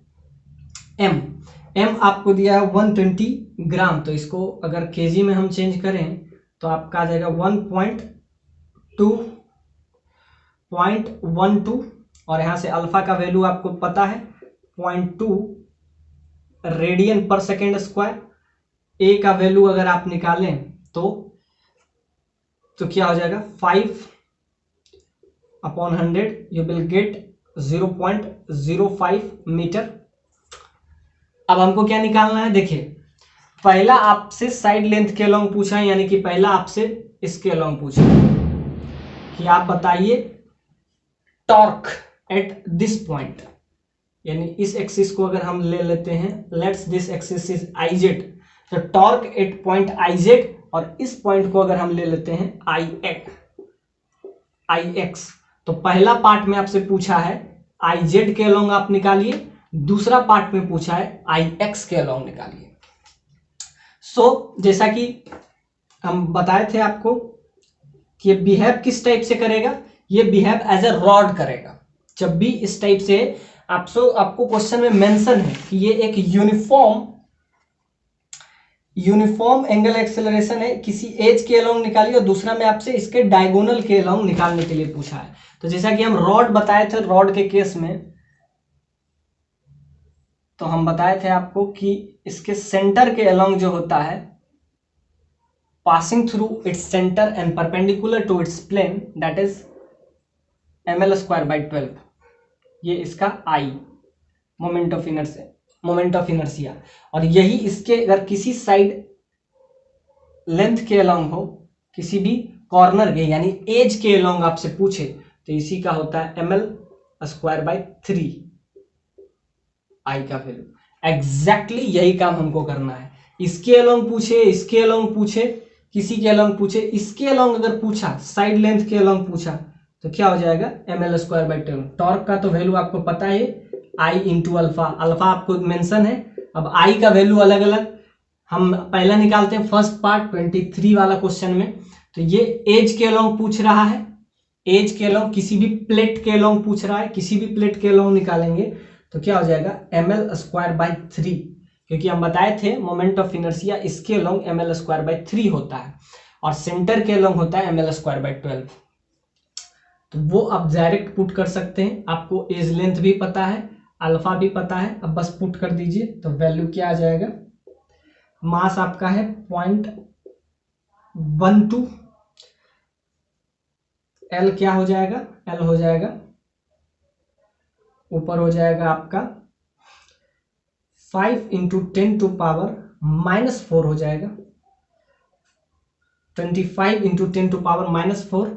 एम आपको दिया है 120 ग्राम। तो इसको अगर केजी में हम चेंज करें तो आपका आ जाएगा 1.12, और यहां से अल्फा का वैल्यू आपको पता है 0.2 रेडियन पर सेकेंड स्क्वायर। ए का वैल्यू अगर आप निकालें तो क्या हो जाएगा 5/100, यू विल गेट 0.05 मीटर। अब हमको क्या निकालना है, देखिए पहला आपसे साइड लेंथ के अलोंग पूछा है, यानी कि पहला आपसे इसके अलोंग पूछा है कि आप बताइए टॉर्क एट दिस पॉइंट। यानी इस एक्सिस को अगर हम ले लेते हैं, let's this axis is IZ, तो टॉर्क एट पॉइंट IZ, और इस पॉइंट को अगर हम ले लेते हैं IX। तो पहला पार्ट में आपसे पूछा है IZ के अलोंग आप निकालिए, दूसरा पार्ट में पूछा है IX के अलोंग निकालिए। जैसा कि हम बताए थे आपको कि ये बिहेव किस टाइप से करेगा, ये बिहेव एज ए रॉड करेगा। जब भी इस टाइप से आपको क्वेश्चन में मेंशन है कि ये एक यूनिफॉर्म एंगल एक्सेलरेशन है, किसी एज के अलोंग निकालिए, और दूसरा में आपसे इसके डायगोनल के अलोंग निकालने के लिए पूछा है। तो जैसा कि हम रॉड बताए थे, रॉड के केस में तो हम बताए थे आपको कि इसके सेंटर के अलोंग जो होता है, passing through its centre and perpendicular to its plane, that is ml²/12। ये इसका I, मोमेंट ऑफ इनर्शिया। और यही इसके अगर किसी साइड लेंथ के अलोंग हो, किसी भी कॉर्नर के यानी एज के अलोंग आपसे पूछे, तो इसी का होता है ml²/3 I का वैल्यू। एग्जैक्टली यही काम हमको करना है। इसके अलोंग पूछे, इसके अलोंग पूछे, किसी के अलोंग पूछे, इसके अलोंग अगर पूछा, साइड लेंथ के अलोंग पूछा, तो क्या हो जाएगा ml²/10। टॉर्क का तो वैल्यू आपको पता है, I इंटू अल्फा, अल्फा आपको मेंशन है। अब I का वैल्यू अलग अलग हम पहला निकालते हैं, फर्स्ट पार्ट 23 वाला क्वेश्चन में। तो ये एज के अलोंग पूछ रहा है, एज के अलोंग किसी भी प्लेट के अलोंग पूछ रहा है, किसी भी प्लेट के अलोंग निकालेंगे तो क्या हो जाएगा ml²/3, क्योंकि हम बताए थे मोमेंट ऑफ इनर्शिया इसके अलोंग ml²/3 होता है, और सेंटर के अलोंग होता है ml²/12। तो वो आप डायरेक्ट पुट कर सकते हैं। आपको एज लेंथ भी पता है, अल्फा भी पता है, अब बस पुट कर दीजिए तो वैल्यू क्या आ जाएगा। मास आपका है 0.12, एल क्या हो जाएगा, एल हो जाएगा ऊपर हो जाएगा आपका 5 × 10⁻⁻4 हो जाएगा, 25 × 10⁻⁻4।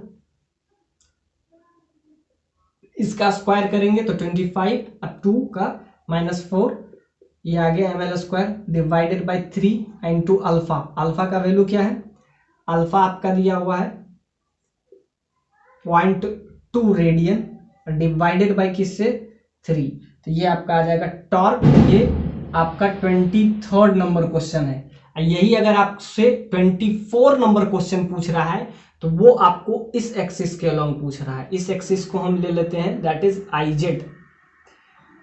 इसका स्क्वायर करेंगे तो 25 और 2 का -4, ये आ गया ml²/3 इंटू अल्फा। अल्फा का वैल्यू क्या है, अल्फा आपका दिया हुआ है 0.2 रेडियन डिवाइडेड बाय किससे 3। तो ये आपका आ जाएगा टॉर्क, ये आपका 23rd नंबर क्वेश्चन है। यही अगर आपसे 24 नंबर क्वेश्चन पूछ रहा है तो वो आपको इस एक्सिस के अलोंग पूछ रहा है। इस एक्सिस को हम ले लेते हैं, दैट इज IZ।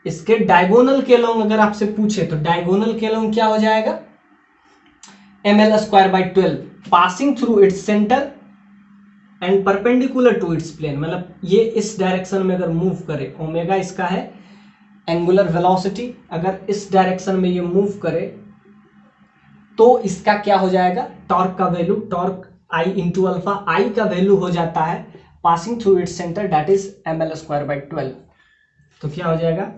इसके डायगोनल के अलोंग अगर आपसे पूछे तो डायगोनल के अलोंग क्या हो जाएगा, ml²/12 passing through its centre and perpendicular to its plane. मतलब ये इस डायरेक्शन में अगर मूव करे, ओमेगा इसका है एंगुलर वेलोसिटी, अगर इस डायरेक्शन में ये मूव करे तो इसका क्या हो जाएगा, टॉर्क का value, torque I into alpha, I का वैल्यू हो जाता है passing through its centre, that is ml²/12। तो क्या हो जाएगा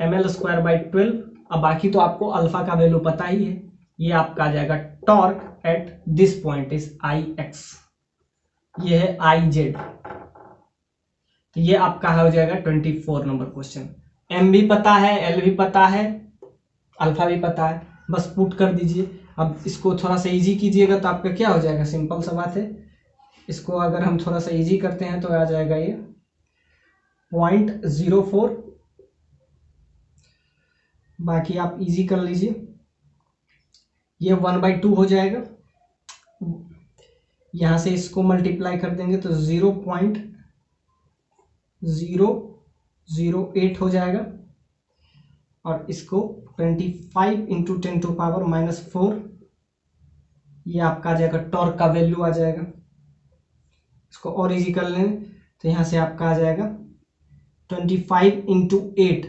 ml²/12। अब बाकी तो आपको अल्फा का वैल्यू पता ही है, ये आपका आ जाएगा torque at this point is IX, ये है IZ। तो ये आपका हो जाएगा 24 नंबर क्वेश्चन। M भी पता है, L भी पता है, अल्फा भी पता है, बस पुट कर दीजिए। अब इसको थोड़ा सा इजी कीजिएगा तो आपका क्या हो जाएगा, सिंपल सा बात है। इसको अगर हम थोड़ा सा इजी करते हैं तो आ जाएगा ये 0.04, बाकी आप इजी कर लीजिए, ये 1/2 हो जाएगा। यहां से इसको मल्टीप्लाई कर देंगे तो 0.008 हो जाएगा, और इसको 25 इंटू 10⁻⁻⁴, ये आपका आ जाएगा टॉर्क का वैल्यू आ जाएगा। इसको और इजी कर लें तो यहां से आपका आ जाएगा 25 इंटू 8,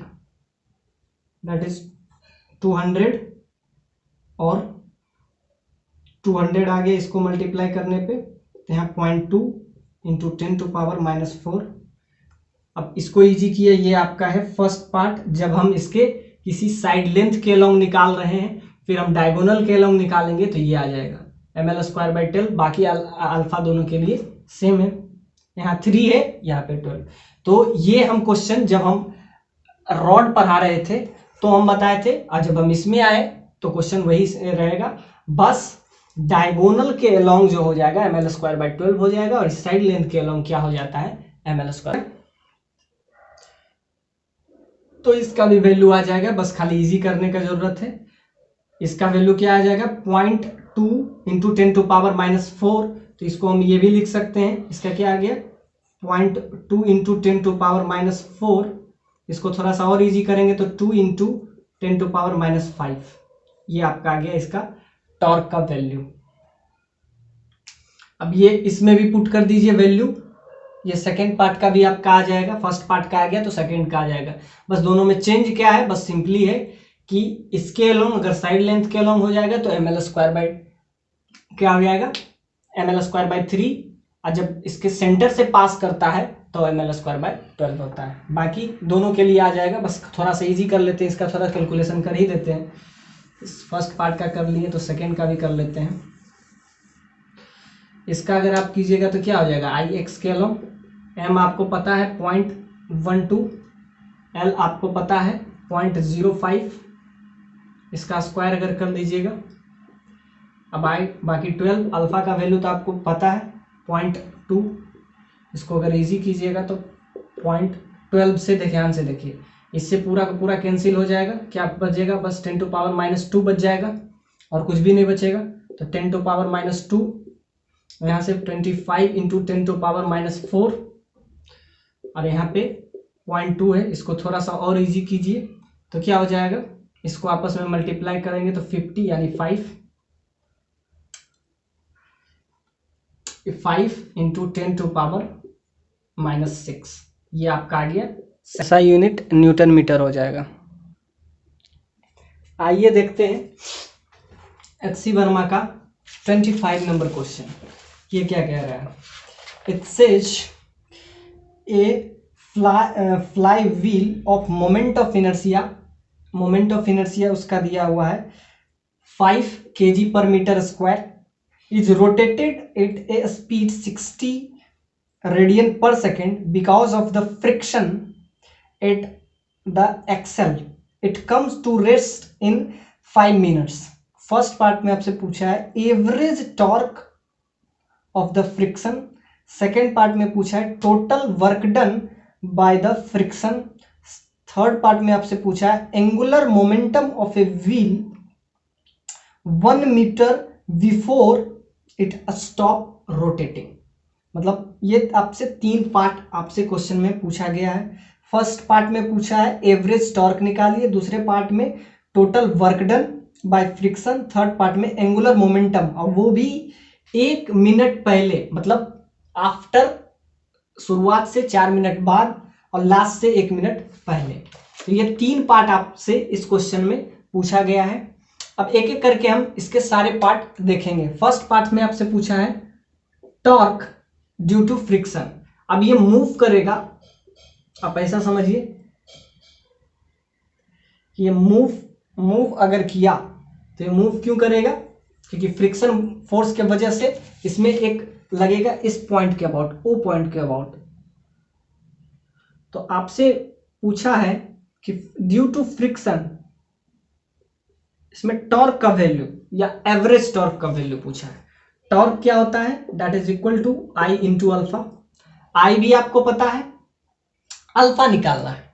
दैट इज 200, और 200 आ गया इसको मल्टीप्लाई करने पे, तो यहाँ 0.2 इंटू 10⁻⁻⁴। अब इसको इजी किए, ये आपका है फर्स्ट पार्ट। जब हम इसके किसी साइड लेंथ के अलोंग निकाल रहे हैं, फिर हम डायगोनल के अलोंग निकालेंगे तो ये आ जाएगा ml²/12। बाकी अल्फा दोनों के लिए सेम है, यहाँ 3 है, यहाँ पे 12। तो ये हम क्वेश्चन जब हम रॉड पढ़ा रहे थे तो हम बताए थे, और जब हम इसमें आए तो क्वेश्चन वही रहेगा, बस डायगोनल के अलोंग जो हो जाएगा ml²/12 हो जाएगा, और इस साइड लेंथ के अलोंग क्या हो जाता है ml²। तो इसका भी वैल्यू आ जाएगा, बस खाली इजी करने का जरूरत है। इसका वैल्यू क्या आ जाएगा 0.2 इंटू 10⁻⁻⁴। तो इसको हम ये भी लिख सकते हैं, इसका क्या आ गया 0.2 इंटू 10⁻⁻⁴। इसको थोड़ा सा और इजी करेंगे तो 2 इंटू 10⁻⁵, ये आपका आ गया इसका टॉर्क का वैल्यू। अब ये इसमें भी पुट कर दीजिए वैल्यू, ये सेकेंड पार्ट का भी आपका आ जाएगा, फर्स्ट पार्ट का आ गया तो सेकेंड का आ जाएगा। बस दोनों में चेंज क्या है, बस सिंपली है कि इसके अलोंग अगर साइड लेंथ के अलोंग हो जाएगा तो ml² क्या हो जाएगा ml²/3, और जब इसके सेंटर से पास करता है तो ml²/12 होता है। बाकी दोनों के लिए आ जाएगा, बस थोड़ा सा इजी कर लेते हैं, इसका थोड़ा कैलकुलेशन कर ही देते हैं। इस फर्स्ट पार्ट का कर लिए तो सेकेंड का भी कर लेते हैं। इसका अगर आप कीजिएगा तो क्या हो जाएगा IX के अलोंग M आपको पता है 0.12, L आपको पता है 0.05, इसका स्क्वायर अगर कर दीजिएगा। अब बाकी 12, अल्फा का वैल्यू तो आपको पता है 0.2, इसको अगर इजी कीजिएगा तो 0.12 से ध्यान से देखिए, इससे पूरा का पूरा कैंसिल हो जाएगा, क्या बचेगा बस 10⁻⁻² बच जाएगा, और कुछ भी नहीं बचेगा। तो 10⁻⁻², यहाँ से 25 इंटू 10⁻⁻⁴, और यहाँ पे 0.2 है, इसको थोड़ा सा और इजी कीजिए तो क्या हो जाएगा, इसको आपस में मल्टीप्लाई करेंगे तो 50 यानी 5 इंटू 10⁻⁻⁶, ये आपका आ गया ऐसा यूनिट न्यूटन मीटर हो जाएगा। आइए देखते हैं HC वर्मा का 25 नंबर क्वेश्चन, ये क्या कह रहा है। It says A fly wheel of moment of inertia उसका दिया हुआ है 5 kg/m² is rotated at a speed 60 radian/second because of the friction at the axle. It comes to rest in 5 minutes. First part में आपसे पूछा है average torque of the friction, second part में पूछा है total work done by the friction, third part में आपसे पूछा है angular momentum of a wheel 1 metre before it stop rotating. मतलब ये आपसे 3 पार्ट आपसे क्वेश्चन में पूछा गया है। फर्स्ट पार्ट में पूछा है एवरेज टॉर्क निकालिए, दूसरे पार्ट में total work done by friction, third part में एंगुलर मोमेंटम, और वो भी 1 मिनट पहले, मतलब आफ्टर शुरुआत से 4 मिनट बाद और लास्ट से 1 मिनट पहले। तो ये 3 पार्ट आपसे इस क्वेश्चन में पूछा गया है। अब एक एक करके हम इसके सारे पार्ट देखेंगे। फर्स्ट पार्ट में आपसे पूछा है टॉर्क ड्यू टू फ्रिक्शन। अब ये मूव करेगा, आप ऐसा समझिए कि ये मूव अगर किया तो ये मूव क्यों करेगा, क्योंकि फ्रिक्शन फोर्स के वजह से इसमें एक लगेगा इस पॉइंट के अबाउट, ओ पॉइंट के अबाउट। तो आपसे पूछा है कि ड्यू टू फ्रिक्शन इसमें टॉर्क का वैल्यू या एवरेज टॉर्क का वैल्यू पूछा है। टॉर्क क्या होता है, that is equal to I into alpha. I भी आपको पता है, अल्फा निकालना है।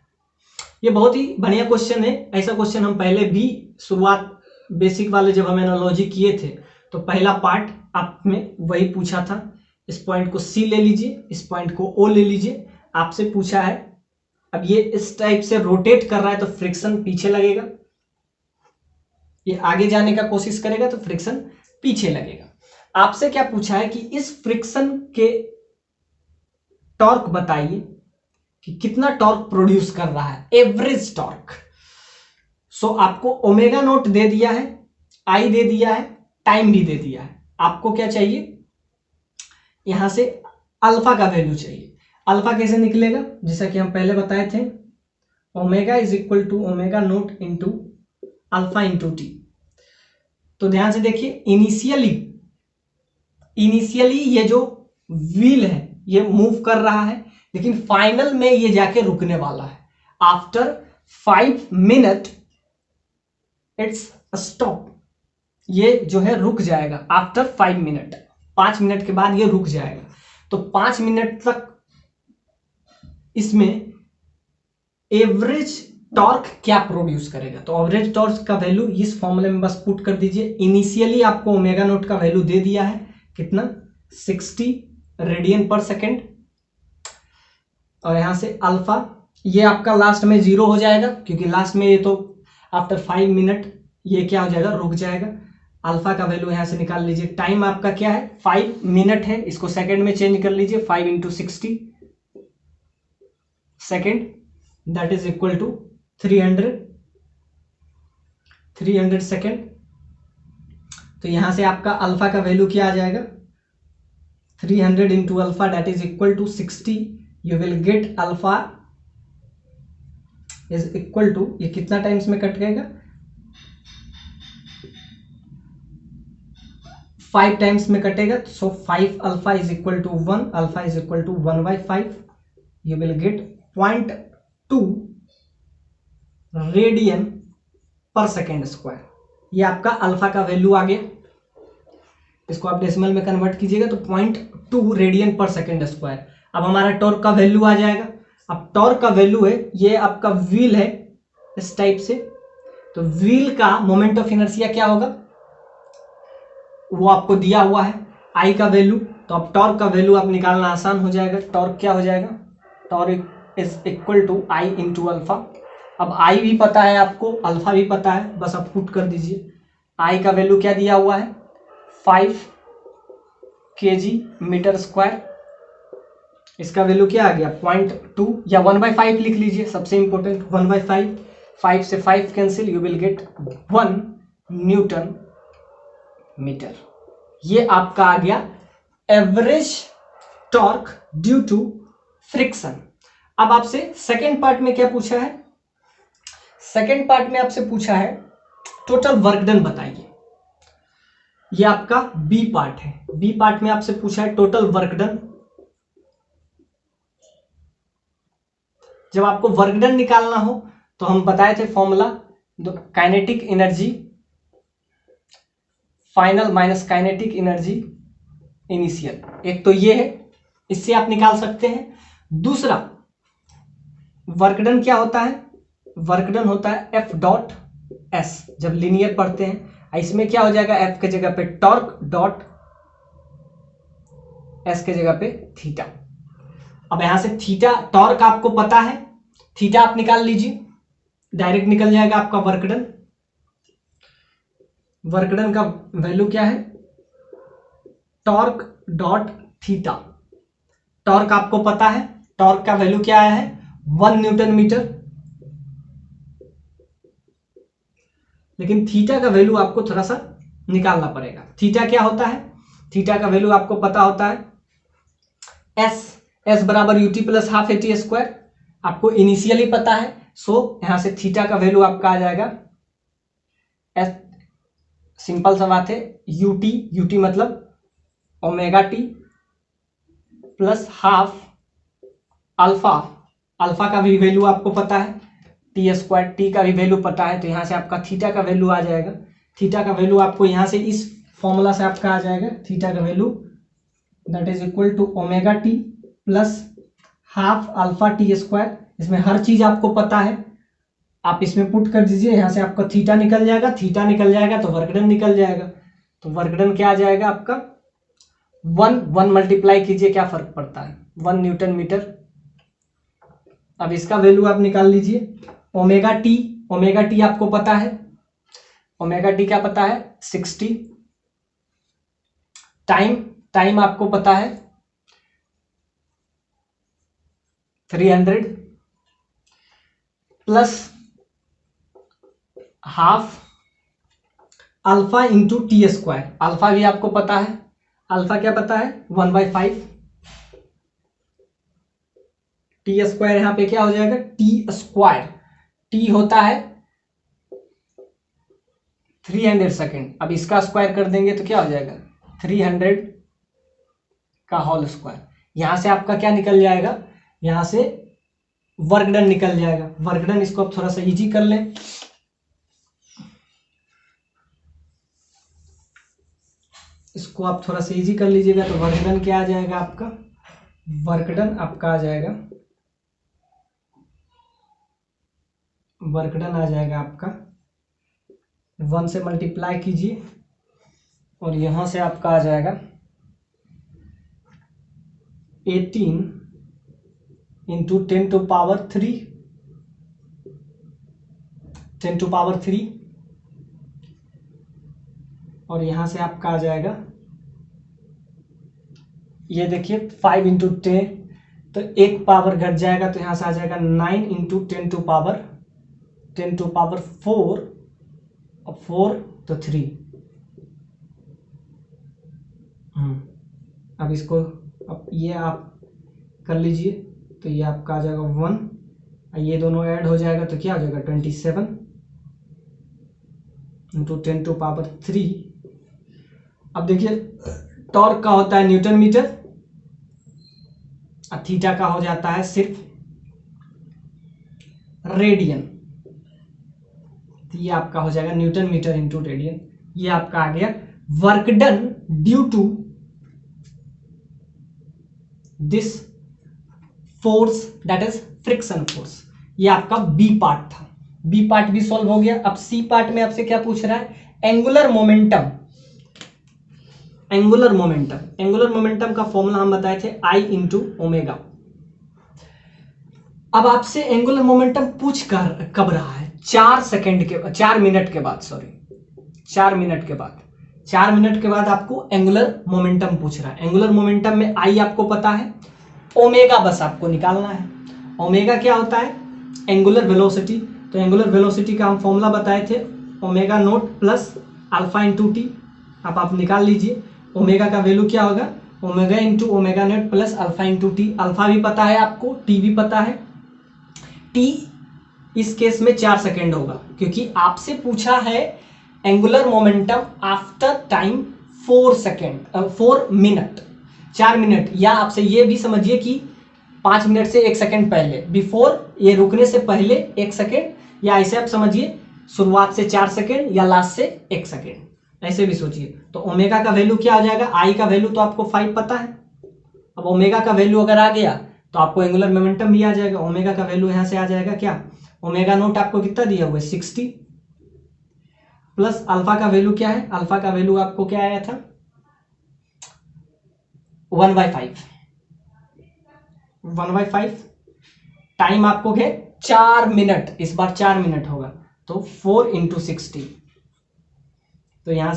ये बहुत ही बढ़िया क्वेश्चन है। ऐसा क्वेश्चन हम पहले भी शुरुआत बेसिक वाले जब हम एनालॉजी किए थे तो पहला पार्ट आप में वही पूछा था। इस पॉइंट को सी ले लीजिए, इस पॉइंट को ओ ले लीजिए, आपसे पूछा है। अब ये इस टाइप से रोटेट कर रहा है तो फ्रिक्शन पीछे लगेगा, ये आगे जाने का कोशिश करेगा तो फ्रिक्शन पीछे लगेगा। आपसे क्या पूछा है कि इस फ्रिक्शन के टॉर्क बताइए कि कितना टॉर्क प्रोड्यूस कर रहा है, एवरेज टॉर्क। सो आपको ओमेगा नोट दे दिया है, आई दे दिया है, टाइम भी दे दिया है। आपको क्या चाहिए, यहां से अल्फा का वैल्यू चाहिए। अल्फा कैसे निकलेगा, जैसा कि हम पहले बताए थे, omega is equal to omega naught into alpha into t. तो ध्यान से देखिए, इनिशियली ये जो व्हील है ये मूव कर रहा है, लेकिन फाइनल में ये जाके रुकने वाला है। आफ्टर 5 मिनट इट्स स्टॉप, ये जो है रुक जाएगा। आफ्टर 5 मिनट, 5 मिनट के बाद ये रुक जाएगा। तो 5 मिनट तक इसमें एवरेज टॉर्क क्या प्रोड्यूस करेगा। तो एवरेज टॉर्क का वैल्यू इस फॉर्मूले में बस पुट कर दीजिए। इनिशियली आपको ओमेगा नोट का वैल्यू दे दिया है, कितना, 60 रेडियन पर सेकेंड, और यहां से अल्फा, ये आपका लास्ट में 0 हो जाएगा, क्योंकि लास्ट में ये तो आफ्टर 5 मिनट ये क्या हो जाएगा, रुक जाएगा। अल्फा का वैल्यू यहां से निकाल लीजिए। टाइम आपका क्या है, 5 मिनट है, इसको सेकेंड में चेंज कर लीजिए, 5 into 60 second, that is equal to 300 second. तो यहां से आपका अल्फा का वैल्यू क्या आ जाएगा, 300 into alpha that is equal to 60। You will get alpha is equal to, ये कितना टाइम्स में कट जाएगा, 5 टाइम्स में कटेगा। So 5 alpha is equal to 1, alpha is equal to 1/5। You will get 0.2 radian per second square. ये आपका alpha का value आ गया। इसको आप डेसिमल में कन्वर्ट कीजिएगा तो 0.2 रेडियन पर सेकेंड स्क्वायर। अब हमारा टॉर्क का वैल्यू आ जाएगा। अब टॉर्क का वैल्यू है, ये आपका व्हील है इस टाइप से, तो व्हील का मोमेंट ऑफ इनर्शिया क्या होगा वो आपको दिया हुआ है, आई का वैल्यू। तो अब टॉर्क का वैल्यू आप निकालना आसान हो जाएगा। टॉर्क क्या हो जाएगा, torque is equal to I into alpha. अब आई भी पता है आपको, अल्फा भी पता है, बस आप पुट कर दीजिए। आई का वैल्यू क्या दिया हुआ है, 5 kg मीटर स्क्वायर। इसका वैल्यू क्या आ गया, 0.2 या 1/5 लिख लीजिए, सबसे इंपॉर्टेंट 1/5। 5 से 5 cancel, you will get 1 newton metre. ये आपका आ गया average torque due to friction. अब आपसे सेकेंड पार्ट में क्या पूछा है, सेकेंड पार्ट में आपसे पूछा है टोटल वर्क डन बताइए। ये आपका बी पार्ट है। बी पार्ट में आपसे पूछा है टोटल वर्क डन। जब आपको वर्क डन निकालना हो तो हम बताए थे formula, kinetic energy final minus kinetic energy initial. एक तो ये है, इससे आप निकाल सकते हैं। दूसरा वर्क डन क्या होता है, वर्क डन होता है एफ डॉट एस जब लीनियर पढ़ते हैं। इसमें क्या हो जाएगा, एफ के जगह पे टॉर्क डॉट एस के जगह पे थीटा। अब यहां से थीटा टॉर्क आपको पता है, थीटा आप निकाल लीजिए, डायरेक्ट निकल जाएगा आपका वर्कडन। वर्कडन का वैल्यू क्या है, टॉर्क डॉट थीटा। टॉर्क आपको पता है, टॉर्क का वैल्यू क्या आया है 1 न्यूटन मीटर, लेकिन थीटा का वैल्यू आपको थोड़ा सा निकालना पड़ेगा। थीटा क्या होता है, थीटा का वैल्यू आपको पता होता है एस बराबर UT plus half a t square, आपको इनिशियली पता है। सो यहां से थीटा का वैल्यू आपका आ जाएगा एस, सिंपल सा बात है, यूटी मतलब omega T plus half alpha, alpha का भी वैल्यू आपको पता है, टी स्क्वायर, टी का भी वैल्यू पता है। तो यहां से आपका थीटा का वैल्यू आ जाएगा। थीटा का वैल्यू आपको यहां से इस फॉर्मूला से आपका आ जाएगा, थीटा का value that is equal to omega T plus half alpha t square. इसमें हर चीज आपको पता है, आप इसमें पुट कर दीजिए, यहां से आपका थीटा निकल जाएगा, थीटा निकल जाएगा तो वर्कडन निकल जाएगा। तो वर्कडन क्या आ जाएगा आपका 1 मल्टीप्लाई कीजिए, क्या फर्क पड़ता है 1 न्यूटन मीटर। अब इसका वैल्यू आप निकाल लीजिए, ओमेगा टी आपको पता है, ओमेगा टी क्या पता है 60, टाइम आपको पता है 300 plus half alpha into T square. Alpha भी आपको पता है, अल्फा क्या पता है 1/5, टी स्क्वायर यहां पे क्या हो जाएगा टी स्क्वायर, टी होता है 300 सेकेंड। अब इसका स्क्वायर कर देंगे तो क्या हो जाएगा 300 का होल स्क्वायर। यहां से आपका क्या निकल जाएगा, यहां से वर्क डन निकल जाएगा। वर्क डन इसको आप थोड़ा सा इजी कर लें, इसको आप थोड़ा सा इजी कर लीजिएगा। तो वर्क डन क्या आ जाएगा आपका, वर्क डन आपका आ जाएगा, वर्क डन आ जाएगा आपका 1 से मल्टीप्लाई कीजिए और यहां से आपका आ जाएगा 18 इंटू 10 टू पावर 3 और यहां से आपका आ जाएगा, ये देखिए 5 इंटू 10, तो एक पावर घट जाएगा तो यहां से आ जाएगा 9 इंटू 10 टू पावर 4 और 4 तो 3। अब इसको अब ये आप कर लीजिए, तो ये आपका आ जाएगा 1, ये दोनों ऐड हो जाएगा तो क्या हो जाएगा 27 इंटू 10 टू पावर 3। अब देखिए टॉर्क का होता है न्यूटन मीटर, थीटा का हो जाता है सिर्फ रेडियन। तो ये आपका हो जाएगा न्यूटन मीटर इंटू रेडियन। ये आपका आ गया work done due to this force that is friction force. ये आपका बी पार्ट था, बी पार्ट भी सॉल्व हो गया। अब सी पार्ट में आपसे क्या पूछ रहा है, एंगुलर मोमेंटम। एंगुलर मोमेंटम का फॉर्मूला हम बताए थे आई इंटू ओमेगा। अब आपसे एंगुलर मोमेंटम पूछ कर कब रहा है 4 मिनट के बाद, 4 मिनट के बाद आपको एंगुलर मोमेंटम पूछ रहा है। एंगुलर मोमेंटम में आई आपको पता है, ओमेगा बस आपको निकालना है। ओमेगा क्या होता है एंगुलर वेलोसिटी। तो एंगुलर वेलोसिटी का हम फॉर्मूला बताए थे omega naught plus alpha into T. अब आप निकाल लीजिए ओमेगा का वैल्यू क्या होगा, omega into omega naught plus alpha into t. Alpha भी पता है आपको, टी भी पता है। टी इस केस में 4 सेकेंड होगा, क्योंकि आपसे पूछा है angular momentum after time 4 minute, 4 minute. या आपसे ये भी समझिए कि 5 मिनट से 1 सेकेंड पहले, बिफोर, ये रुकने से पहले 1 सेकेंड, या ऐसे आप समझिए शुरुआत से 4 सेकेंड या लास्ट से 1 सेकेंड, ऐसे भी सोचिए। तो ओमेगा का वैल्यू क्या आ जाएगा, आई का वैल्यू तो आपको 5 पता है। अब ओमेगा का वैल्यू अगर आ गया तो आपको एंगुलर मोमेंटम भी आ जाएगा। ओमेगा का वैल्यू यहां से आ जाएगा क्या, ओमेगा नोट आपको कितना दिया हुआ है 60, प्लस अल्फा का वैल्यू क्या है, अल्फा का वैल्यू आपको क्या आया था 1/5, 1/5, टाइम आपको क्या 4 मिनट, इस बार 4 मिनट होगा, तो 4 × 60, तो यहां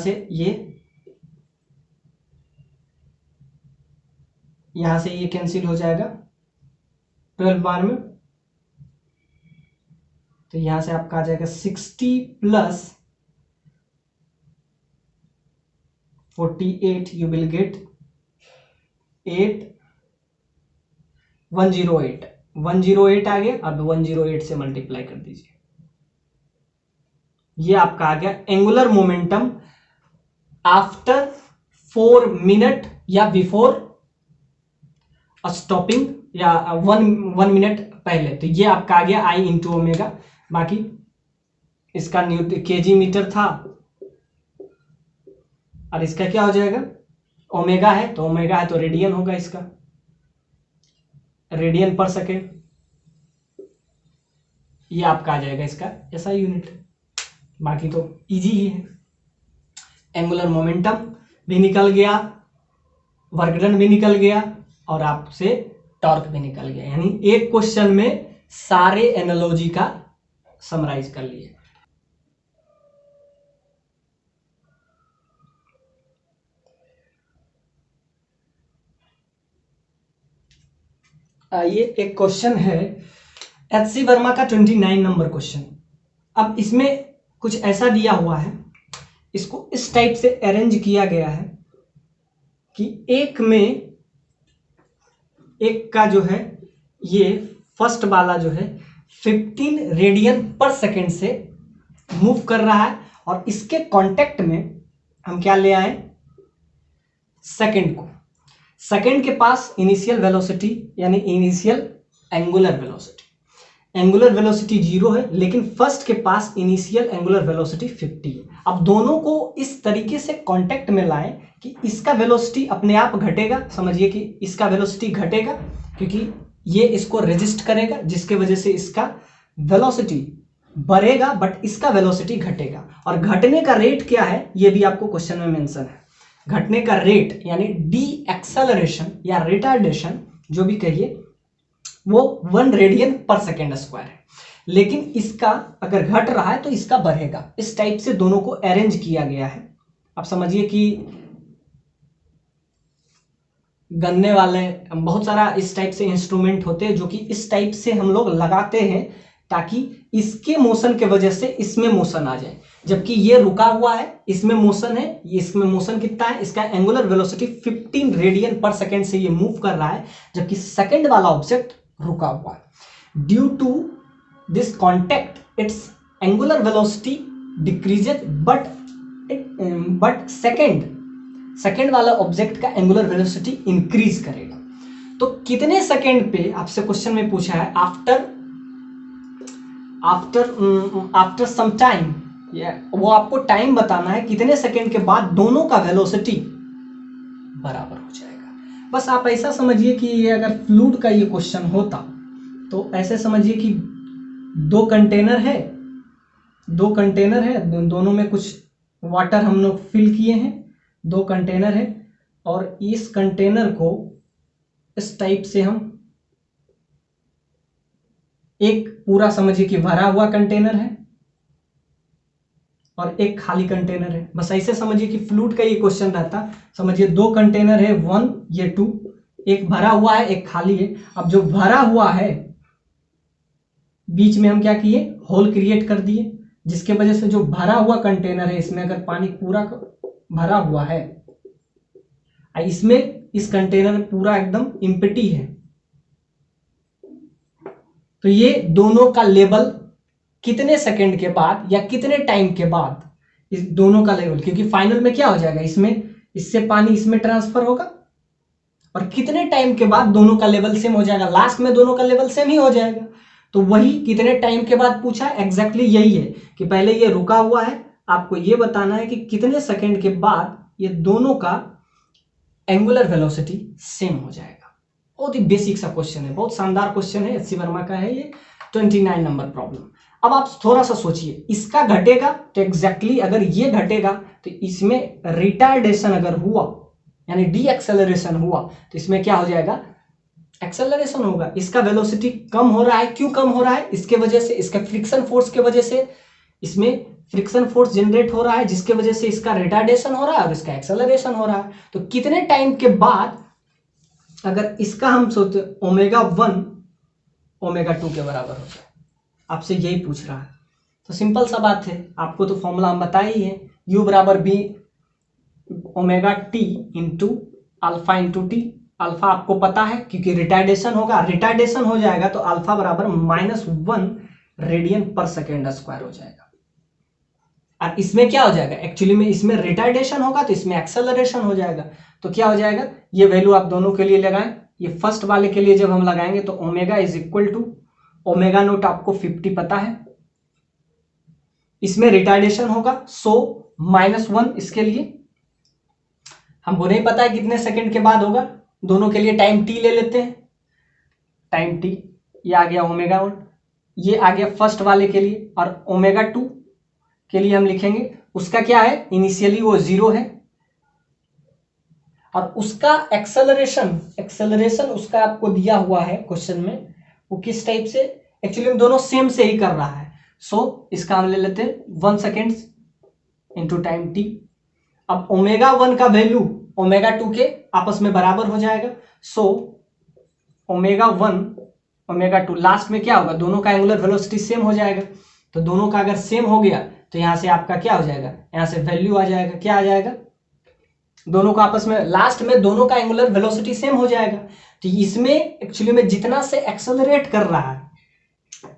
से ये कैंसिल हो जाएगा 12 बार में, तो यहां से आपका आ जाएगा 60 प्लस 48, यू विल गेट 108, 108 आ गया। अब 108 से मल्टीप्लाई कर दीजिए, ये आपका आ गया एंगुलर मोमेंटम आफ्टर 4 मिनट या बिफोर स्टॉपिंग या 1 मिनट पहले, तो ये आपका आ गया आई इंटू ओमेगा। बाकी इसका केजी मीटर था और इसका क्या हो जाएगा, ओमेगा है तो ओमेगा है तो रेडियन होगा, इसका रेडियन पर सेकेंड, ये आपका आ जाएगा इसका ऐसा यूनिट। बाकी तो इजी ही है, एंगुलर मोमेंटम भी निकल गया, वर्क डन भी निकल गया और आपसे टॉर्क भी निकल गया, यानी एक क्वेश्चन में सारे एनालॉजी का समराइज कर लिए। ये एक क्वेश्चन है एच.सी. वर्मा का 29 नंबर क्वेश्चन। अब इसमें कुछ ऐसा दिया हुआ है, इसको इस टाइप से अरेंज किया गया है कि एक का जो है ये फर्स्ट वाला जो है 15 रेडियन पर सेकेंड से मूव कर रहा है और इसके कांटेक्ट में हम क्या ले आए सेकेंड को, सेकेंड के पास इनिशियल वेलोसिटी यानी initial angular velocity, angular velocity 0 है, लेकिन फर्स्ट के पास इनिशियल एंगुलर वेलोसिटी 50 है। अब दोनों को इस तरीके से कांटेक्ट में लाएं कि इसका वेलोसिटी अपने आप घटेगा, समझिए कि इसका वेलोसिटी घटेगा क्योंकि ये इसको रेजिस्ट करेगा, जिसके वजह से इसका वेलोसिटी बढ़ेगा बट इसका वेलोसिटी घटेगा। और घटने का रेट क्या है ये भी आपको क्वेश्चन में मेंशन है, घटने का रेट यानी डी एक्सेलरेशन या रिटार्डेशन जो भी कहिए वो 1 रेडियन पर सेकेंड स्क्वायर है, लेकिन इसका अगर घट रहा है तो इसका बढ़ेगा। इस टाइप से दोनों को अरेंज किया गया है। आप समझिए कि गन्ने वाले बहुत सारा इस टाइप से इंस्ट्रूमेंट होते हैं जो कि इस टाइप से हम लोग लगाते हैं ताकि इसके मोशन के वजह से इसमें मोशन आ जाए, जबकि ये रुका हुआ है इसमें मोशन है, ये इसमें मोशन कितना है, इसका angular velocity 15 radian per second से ये मूव कर रहा है, जबकि सेकेंड वाला ऑब्जेक्ट रुका हुआ है। Due to this contact its angular velocity decreases but second वाला ऑब्जेक्ट का एंगुलर वेलोसिटी इंक्रीज करेगा। तो कितने सेकेंड पे आपसे क्वेश्चन में पूछा है आफ्टर सम टाइम, वो आपको टाइम बताना है कितने सेकेंड के बाद दोनों का वेलोसिटी बराबर हो जाएगा। बस आप ऐसा समझिए कि ये अगर फ्लूइड का ये क्वेश्चन होता तो ऐसे समझिए कि दो कंटेनर है, दोनों में कुछ वाटर हम लोग फिल किए हैं, 2 कंटेनर है और इस कंटेनर को इस टाइप से हम एक पूरा समझिए कि भरा हुआ कंटेनर है और एक खाली कंटेनर है। बस ऐसे समझिए कि फ्लूइड का ये क्वेश्चन रहता, समझिए 2 कंटेनर है, 1 ये 2, एक भरा हुआ है एक खाली है। अब जो भरा हुआ है बीच में हम क्या किए होल क्रिएट कर दिए, जिसके वजह से जो भरा हुआ कंटेनर है इसमें अगर पानी पूरा भरा हुआ है, इसमें इस कंटेनर पूरा एकदम एम्प्टी है, तो ये दोनों का लेवल कितने सेकंड के बाद या कितने टाइम के बाद इस दोनों का लेवल, क्योंकि फाइनल में क्या हो जाएगा इसमें इससे पानी इसमें ट्रांसफर होगा और कितने टाइम के बाद दोनों का लेवल सेम हो जाएगा, लास्ट में दोनों का लेवल सेम ही हो जाएगा। तो वही कितने टाइम के बाद पूछा, एग्जैक्टली यही है कि पहले ये रुका हुआ है, आपको ये बताना है कि कितने सेकंड के बाद ये दोनों का एंगुलर वेलोसिटी सेम हो जाएगा। बहुत ही बेसिक सा क्वेश्चन है, बहुत शानदार क्वेश्चन है, एच.सी. वर्मा का है ये 29 नंबर प्रॉब्लम। अब आप थोड़ा सा सोचिए, इसका घटेगा तो एग्जैक्टली अगर ये घटेगा तो इसमें रिटार्डेशन अगर हुआ यानी डी एक्सेलरेशन हुआ तो इसमें क्या हो जाएगा, एक्सेलरेशन होगा। इसका वेलोसिटी कम हो रहा है, क्यों कम हो रहा है, इसके वजह से, इसके फ्रिक्शन फोर्स के वजह से, इसमें फ्रिक्शन फोर्स जनरेट हो रहा है जिसके वजह से इसका रिटार्डेशन हो रहा है और इसका एक्सेलरेशन हो रहा है। तो कितने टाइम के बाद अगर इसका हम सोचते ω1 ω2 के बराबर हो जाए, आपसे यही पूछ रहा है। तो सिंपल सा बात है, आपको तो फॉर्मूला हम बताया ही है, u बराबर b ω t into alpha into t. Alpha आपको पता है क्योंकि रिटार्डेशन होगा, रिटार्डेशन हो जाएगा तो अल्फा बराबर -1 रेडियन पर सेकेंड स्क्वायर हो जाएगा। और इसमें क्या हो जाएगा, एक्चुअली में इसमें रिटार्डेशन होगा तो इसमें एक्सेलरेशन हो जाएगा। तो क्या हो जाएगा, ये वैल्यू आप दोनों के लिए लगाएं। ये फर्स्ट वाले के लिए जब हम लगाएंगे तो ओमेगा इज इक्वल टू ω0 आपको 50 पता है, इसमें रिटार्डेशन होगा 100 -1 इसके लिए, हमको नहीं पता है कितने सेकंड के बाद होगा, दोनों के लिए टाइम टी ले लेते हैं, टाइम टी, ये आ गया ω1, ये आ गया फर्स्ट वाले के लिए। और ω2 के लिए हम लिखेंगे, उसका क्या है, इनिशियली वो 0 है और उसका एक्सेलरेशन उसका आपको दिया हुआ है क्वेश्चन में, वो किस टाइप से, एक्चुअली दोनों सेम से ही कर रहा है। सो इसका हम ले लेते हैं 1 सेकेंड इंटू टाइम टी। अब ω1 का वैल्यू ω2 के आपस में बराबर हो जाएगा। सो ω1 ω2 लास्ट में क्या होगा, दोनों का एंगुलर वेलोसिटी सेम हो जाएगा। तो दोनों का अगर सेम हो गया तो यहां से आपका क्या हो जाएगा, यहां से वैल्यू आ जाएगा, क्या आ जाएगा, दोनों का आपस में लास्ट में दोनों का एंगुलर वेलोसिटी सेम हो जाएगा। तो इसमें एक्चुअली में जितना से एक्सेलरेट कर रहा है,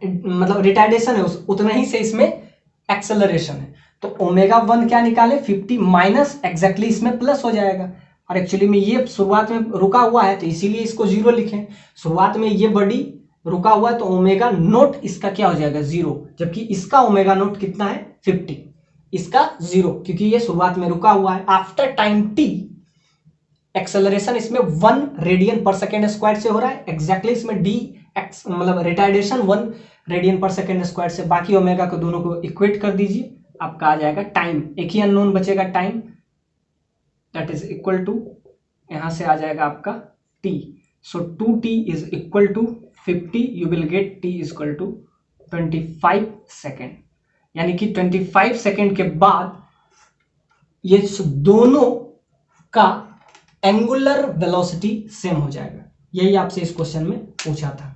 मतलब रिटार्डेशन है, उतना ही से इसमें एक्सेलरेशन है। तो ω1 क्या निकाले, 50 माइनस एग्जैक्टली इसमें प्लस हो जाएगा। और एक्चुअली में ये शुरुआत में रुका हुआ है तो इसीलिए इसको 0 लिखें, शुरुआत में ये बॉडी रुका हुआ है तो ω0 इसका क्या हो जाएगा 0, जबकि इसका ω0 कितना है 50, इसका 0 क्योंकि ये शुरुआत में रुका हुआ है। आफ्टर टाइम t एक्सेलरेशन इसमें 1 रेडियन पर सेकेंड स्क्वायर से हो रहा है, एग्जैक्टली इसमें डी एक्स मतलब retardation 1 radian per second square से। बाकी ओमेगा को दोनों को इक्वेट कर दीजिए, आपका आ जाएगा टाइम, एक ही अननोन बचेगा time, that is equal to, यहां से आ जाएगा आपका t। So 2t is equal to 50, you will get t is equal to 25 second, यानी कि 25 सेकेंड के बाद ये दोनों का एंगुलर वेलोसिटी सेम हो जाएगा। यही आपसे इस क्वेश्चन में पूछा था।